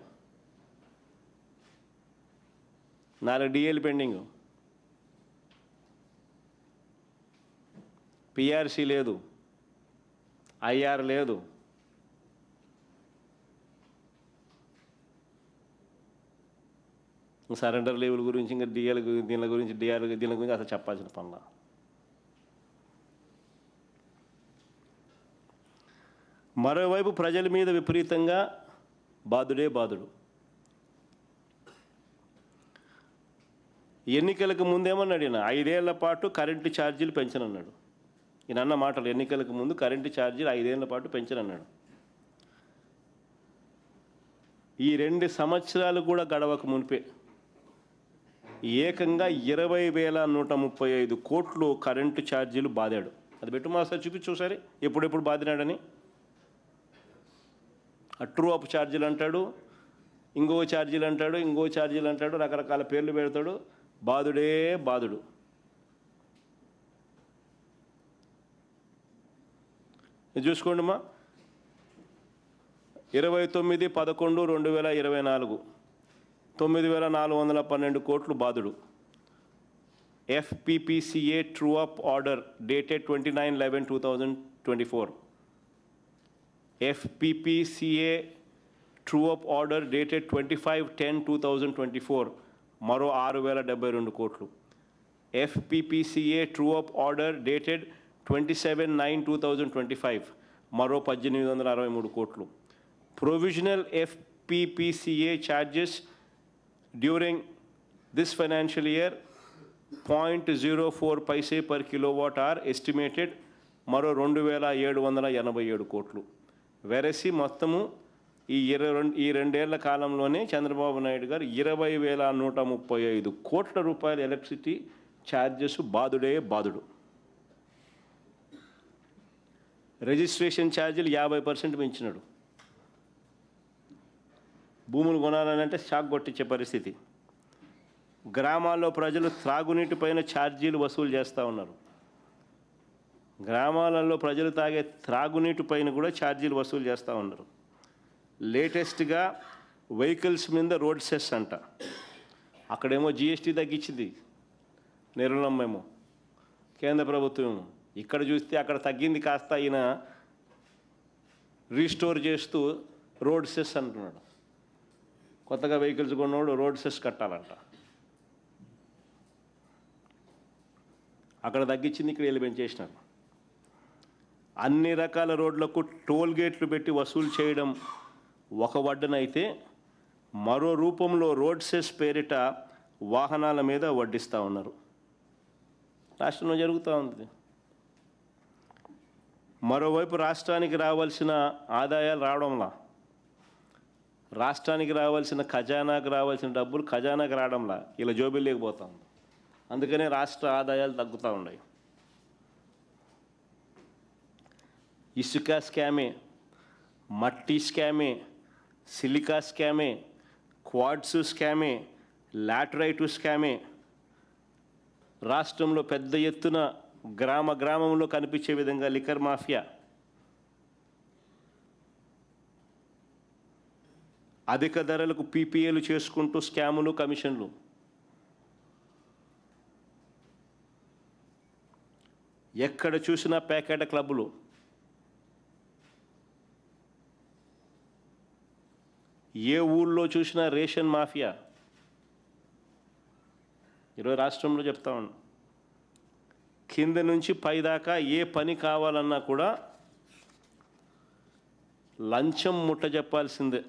4 డిఏలు పెండింగ్. పిఆర్సీ లేదు, ఐఆర్ లేదు. సరెండర్ లీవుల గురించి, ఇంకా డిఏలకు దీని గురించి అసలు చెప్పాల్సిన పనుల. మరోవైపు ప్రజల మీద విపరీతంగా బాధుడే బాధుడు. ఎన్నికలకు ముందేమన్నాడు ఈయన? 5 ఏళ్ల పాటు కరెంటు ఛార్జీలు పెంచనన్నాడు. ఈయన అన్న మాటలు, ఎన్నికలకు ముందు కరెంటు ఛార్జీలు 5 ఏళ్ల పాటు పెంచనన్నాడు. ఈ 2 సంవత్సరాలు కూడా గడవక మునిపే ఏకంగా 20,135 కోట్లు కరెంటు ఛార్జీలు బాదాడు. అది పెట్టు మాస్టర్ చూపించు ఒకసారి ఎప్పుడెప్పుడు బాదినాడని. ట్రూ అప్ ఛార్జీలు అంటాడు, ఇంకో ఛార్జీలు అంటాడు, రకరకాల పేర్లు పెడతాడు. బాధుడే బాధుడు. ఇది చూసుకోండిమ్మా. 29/11/2024 9,412 కోట్లు బాధుడు. FPPCA true up order dated 29/11/2024. FPPCA true up order dated 25/10/2024 మరో 6,072 కోట్లు. FPPCA true up order dated 27/9/2025 మరో 1,863 కోట్లు. Provisional FPPCA charges during this financial year 0.04 paise per kilowatt hour estimated మరో 2,787 కోట్లు. వెరసి మొత్తము ఈ రెండేళ్ల కాలంలోనే చంద్రబాబు నాయుడు గారు 20,135 కోట్ల రూపాయల ఎలక్ట్రిసిటీ ఛార్జెస్ బాదుడు. రిజిస్ట్రేషన్ ఛార్జీలు 50% పెంచినాడు. భూములు కొనాలంటే షాక్ కొట్టించే పరిస్థితి. గ్రామాల్లో ప్రజలు త్రాగునీటిపైన ఛార్జీలు వసూలు చేస్తూ ఉన్నారు. గ్రామాలలో ప్రజలు తాగే త్రాగునీటి పైన కూడా ఛార్జీలు వసూలు చేస్తూ ఉన్నారు. లేటెస్ట్గా వెహికల్స్ మీద రోడ్ సెస్ అంట. అక్కడేమో జిఎస్టీ తగ్గించింది నిర్మలమ్మేమో, కేంద్ర ప్రభుత్వం. ఇక్కడ చూస్తే అక్కడ తగ్గింది కాస్త ఈయన రీస్టోర్ చేస్తూ రోడ్ సెస్ అంటున్నాడు. కొత్తగా వెహికల్స్ కొన్నవాడు రోడ్ సెస్ కట్టాలంట. అక్కడ తగ్గించింది, ఇక్కడ వీళ్ళు పెంచేసినారు. అన్ని రకాల రోడ్లకు టోల్ గేట్లు పెట్టి వసూలు చేయడం ఒక వడ్డనైతే, మరో రూపంలో రోడ్ సెస్ పేరిట వాహనాల మీద వడ్డిస్తూ ఉన్నారు. రాష్ట్రంలో జరుగుతూ ఉంది. మరోవైపు రాష్ట్రానికి రావాల్సిన ఆదాయాలు రావడంలా, రాష్ట్రానికి రావాల్సిన ఖజానాకు రావాల్సిన డబ్బులు ఖజానాకు రావడంలా ఇలా జోబీలు లేకపోతా ఉంది. అందుకనే రాష్ట్ర ఆదాయాలు తగ్గుతూ ఉన్నాయి. ఇసుక స్కామే, మట్టి స్కామే, సిలికా స్కామే, క్వాడ్స్ స్కామే, లాటరైట్ స్కామే రాష్ట్రంలో పెద్ద ఎత్తున గ్రామంలో కనిపించే విధంగా లిక్కర్ మాఫియా, అధిక ధరలకు పీపీఏలు చేసుకుంటూ స్కాములు, కమిషన్లు. ఎక్కడ చూసినా ప్యాకెట్ క్లబ్బులు. ఏ ఊళ్ళో చూసినా రేషన్ మాఫియా. ఈరోజు రాష్ట్రంలో చెప్తా ఉన్నా, కింద నుంచి పైదాకా ఏ పని కావాలన్నా కూడా లంచం ముట్ట చెప్పాల్సిందే.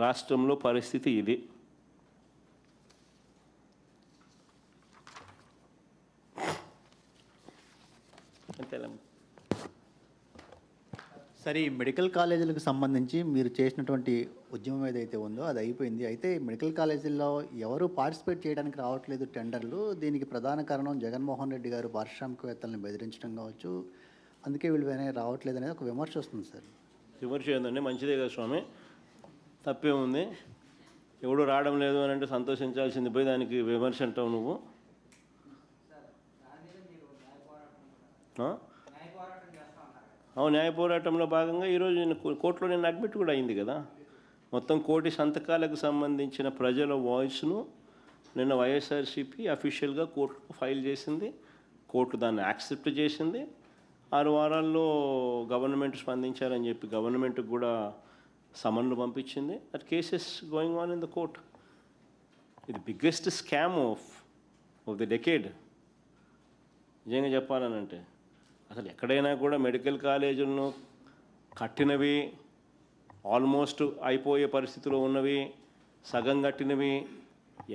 రాష్ట్రంలో పరిస్థితి ఇది. అంతేలే. సరే, ఈ మెడికల్ కాలేజీలకు సంబంధించి మీరు చేసినటువంటి ఉద్యమం ఏదైతే ఉందో అది అయిపోయింది. అయితే మెడికల్ కాలేజీల్లో ఎవరు పార్టిసిపేట్ చేయడానికి రావట్లేదు టెండర్లు. దీనికి ప్రధాన కారణం జగన్మోహన్ రెడ్డి గారు పారిశ్రామికవేత్తలను బెదిరించడం కావచ్చు, అందుకే వీళ్ళు రావట్లేదు అనేది ఒక విమర్శ వస్తుంది సార్. విమర్శ ఏంటంటే మంచిదే కదా స్వామి, తప్పేముంది. ఎవడు రావడం లేదు అని అంటే సంతోషించాల్సింది పోయి దానికి విమర్శ అంటావు నువ్వు. న్యాయ పోరాటంలో భాగంగా ఈరోజు నేను కోర్టులో నేను అడ్మిట్ కూడా అయింది కదా. మొత్తం 1 కోటి సంతకాలకు సంబంధించిన ప్రజల వాయిస్ను నిన్న వైఎస్ఆర్సీపీ అఫీషియల్గా కోర్టుకు ఫైల్ చేసింది. కోర్టు దాన్ని యాక్సెప్ట్ చేసింది. 6 వారాల్లో గవర్నమెంట్ స్పందించారని చెప్పి గవర్నమెంట్కి కూడా సమన్లు పంపించింది. That cases going on in the court. ఇది biggest scam of the decade. నిజంగా చెప్పాలనంటే అసలు ఎక్కడైనా కూడా మెడికల్ కాలేజీలను కట్టినవి, ఆల్మోస్ట్ అయిపోయే పరిస్థితిలో ఉన్నవి, సగం కట్టినవి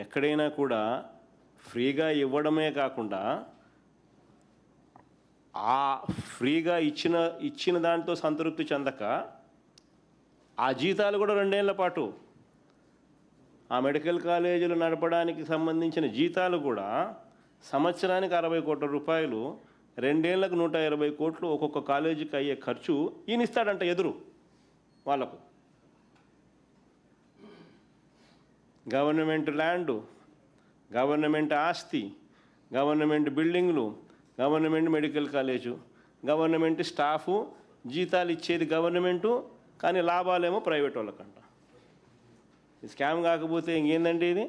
ఎక్కడైనా కూడా ఫ్రీగా ఇవ్వడమే కాకుండా ఆ ఫ్రీగా ఇచ్చిన దాంతో సంతృప్తి చెందక ఆ జీతాలు కూడా 2 ఏళ్ల పాటు ఆ మెడికల్ కాలేజీలు నడపడానికి సంబంధించిన జీతాలు కూడా సంవత్సరానికి 60 కోట్ల రూపాయలు, 2 ఏళ్లకు 120 కోట్లు ఒక్కొక్క కాలేజీకి అయ్యే ఖర్చు ఈయన ఇస్తాడంట ఎదురు వాళ్ళకు. గవర్నమెంట్ ల్యాండు, గవర్నమెంట్ ఆస్తి, గవర్నమెంట్ బిల్డింగ్లు, government medical college, government staff, జీతాలు ఇచ్చేది గవర్నమెంటు, కానీ లాభాలేమో ప్రైవేట్ వాళ్ళకంట. ఈ స్కామ్ కాకపోతే ఇంకేందండి ఇది?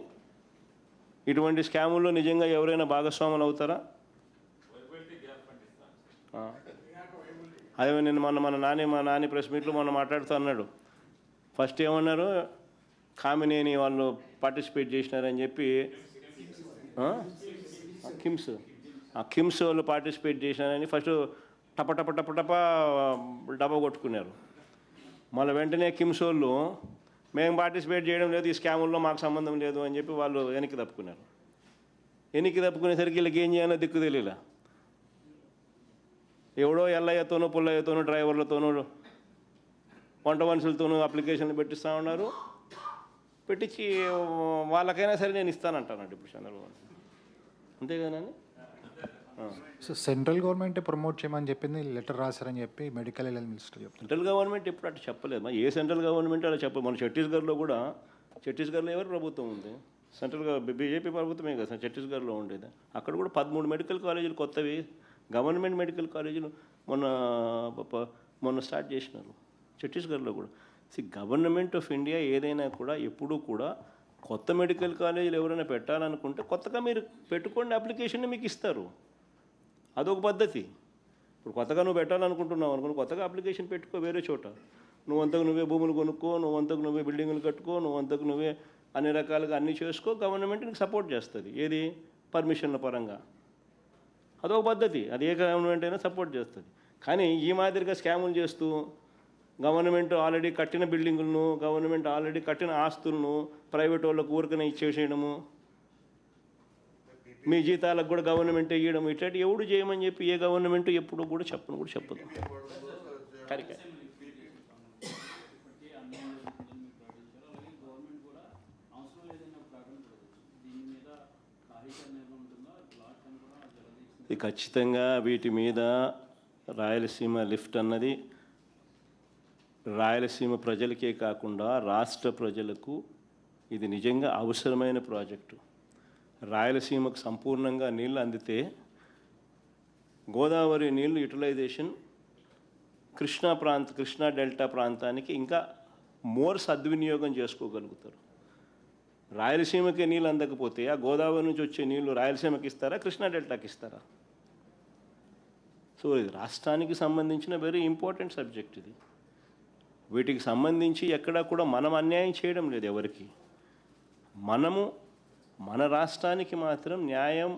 ఇటువంటి స్కాముల్లో నిజంగా ఎవరైనా భాగస్వాములు అవుతారా? అదే నేను మా నాని ప్రెస్ మీట్లో మొన్న మాట్లాడుతూ అన్నాడు. ఫస్ట్ ఏమన్నారు, కామినేని వాళ్ళు పార్టిసిపేట్ చేసినారని చెప్పి కిమ్స్ వాళ్ళు పార్టిసిపేట్ చేసినారని ఫస్ట్ టప డబ్బా కొట్టుకున్నారు. మళ్ళీ వెంటనే కిమ్స్ వాళ్ళు మేము పార్టిసిపేట్ చేయడం లేదు, ఈ స్కాముల్లో మాకు సంబంధం లేదు అని చెప్పి వాళ్ళు వెనక్కి తప్పుకున్నారు. వెనక్కి తప్పుకునేసరికి వీళ్ళకి ఏం చేయాలో దిక్కు తెలియలే. ఎవడో ఎల్లయ్యతోనో పుల్లయ్యతోనో డ్రైవర్లతోనో వంట మనుషులతోనూ అప్లికేషన్లు పెట్టిస్తూ ఉన్నారు. పెట్టించి వాళ్ళకైనా సరే నేను ఇస్తానంటానండి ఇప్పుడు చంద్రబాబు. అంతేగానండి. సో సెంట్రల్ గవర్నమెంట్ ప్రమోట్ చేయమని చెప్పింది, లెటర్ రాశారని చెప్పి మెడికల్ మినిస్టర్ చెప్తారు. సెంట్రల్ గవర్నమెంట్ ఎప్పుడు అట్లా చెప్పలేదు. ఏ సెంట్రల్ గవర్నమెంట్ అలా చెప్పదు. మన ఛత్తీస్గఢ్లో కూడా, ఛత్తీస్గఢ్లో ఎవరు ప్రభుత్వం ఉంది? బీజేపీ ప్రభుత్వమే కదా ఛత్తీస్గఢ్లో ఉండేది. అక్కడ కూడా 13 మెడికల్ కాలేజీలు కొత్తవి గవర్నమెంట్ మెడికల్ కాలేజీలు మొన్న స్టార్ట్ చేసినారు ఛత్తీస్గఢ్లో కూడా. గవర్నమెంట్ ఆఫ్ ఇండియా ఏదైనా కూడా ఎప్పుడూ కూడా కొత్త మెడికల్ కాలేజీలు ఎవరైనా పెట్టాలనుకుంటే కొత్తగా మీరు పెట్టుకోండి, అప్లికేషన్ని మీకు ఇస్తారు. అదొక పద్ధతి. ఇప్పుడు కొత్తగా నువ్వు పెట్టాలనుకుంటున్నావు అనుకుని కొత్తగా అప్లికేషన్ పెట్టుకో వేరే చోట. నువ్వంతకు నువ్వే భూములు కొనుక్కో, నువ్వంతకు నువ్వే బిల్డింగులు కట్టుకో, నువ్వంతకు నువ్వే అన్ని రకాలుగా అన్నీ చేసుకో. గవర్నమెంట్ నీకు సపోర్ట్ చేస్తుంది. ఏది? పర్మిషన్ల పరంగా. అదొక పద్ధతి. అది ఏ గవర్నమెంట్ అయినా సపోర్ట్ చేస్తుంది. కానీ ఈ మాదిరిగా స్కాములు చేస్తూ గవర్నమెంట్ ఆల్రెడీ కట్టిన బిల్డింగులను, గవర్నమెంట్ ఆల్రెడీ కట్టిన ఆస్తులను ప్రైవేట్ వాళ్ళకు ఊరికనే ఇచ్చేసేయడము, మీ జీతాలకు కూడా గవర్నమెంట్ ఇవ్వడం, ఇట్లాంటి ఎవడు చేయమని చెప్పి ఏ గవర్నమెంట్ ఎప్పుడు కూడా చెప్పదు. కరెక్ట్. ఇది ఖచ్చితంగా వీటి మీద రాయలసీమ లిఫ్ట్ అన్నది రాయలసీమ ప్రజలకే కాకుండా రాష్ట్ర ప్రజలకు ఇది నిజంగా అవసరమైన ప్రాజెక్టు. రాయలసీమకు సంపూర్ణంగా నీళ్ళు అందితే గోదావరి నీళ్ళు యూటిలైజేషన్ కృష్ణా డెల్టా ప్రాంతానికి ఇంకా మోర్ సద్వినియోగం చేసుకోగలుగుతారు. రాయలసీమకి నీళ్ళు అందకపోతే ఆ గోదావరి నుంచి వచ్చే నీళ్ళు రాయలసీమకి ఇస్తారా, కృష్ణా డెల్టాకి ఇస్తారా? సో ఇది రాష్ట్రానికి సంబంధించిన వెరీ ఇంపార్టెంట్ సబ్జెక్ట్ ఇది. వీటికి సంబంధించి ఎక్కడా కూడా మనం అన్యాయం చేయడం లేదు ఎవరికి. మనము మన రాష్ట్రానికి మాత్రం న్యాయం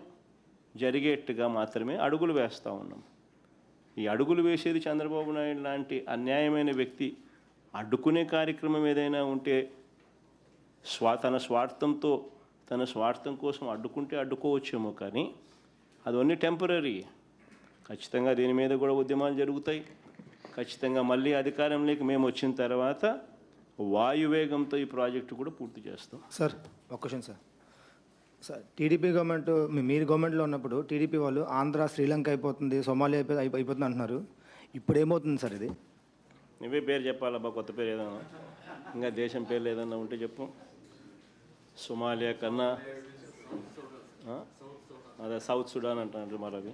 జరిగేట్టుగా మాత్రమే అడుగులు వేస్తూ ఉన్నాం. ఈ అడుగులు వేసేది చంద్రబాబు నాయుడు లాంటి అన్యాయమైన వ్యక్తి అడ్డుకునే కార్యక్రమం ఏదైనా ఉంటే తన స్వార్థం కోసం అడ్డుకుంటే అడ్డుకోవచ్చేమో, కానీ అదన్నీ టెంపరీ. ఖచ్చితంగా దీని మీద కూడా ఉద్యమాలు జరుగుతాయి. ఖచ్చితంగా మళ్ళీ అధికారంలోకి మేము వచ్చిన తర్వాత వాయువేగంతో ఈ ప్రాజెక్టు కూడా పూర్తి చేస్తాం. సార్ ఒక క్వశ్చన్ సార్ టీడీపీ గవర్నమెంట్, మీరు గవర్నమెంట్లో ఉన్నప్పుడు టీడీపీ వాళ్ళు ఆంధ్ర శ్రీలంక అయిపోతుంది, సోమాలియా అయిపోతుంది అంటున్నారు. ఇప్పుడు ఏమవుతుంది సార్ ఇది? నువ్వే పేరు చెప్పాలబ్బా, కొత్త పేరు ఏదన్నా, ఇంకా దేశం పేర్లు ఏదన్నా ఉంటే చెప్పు. సోమాలియా కన్నా అదే సౌత్ సుడాన్ అంటున్నారు మరి అవి.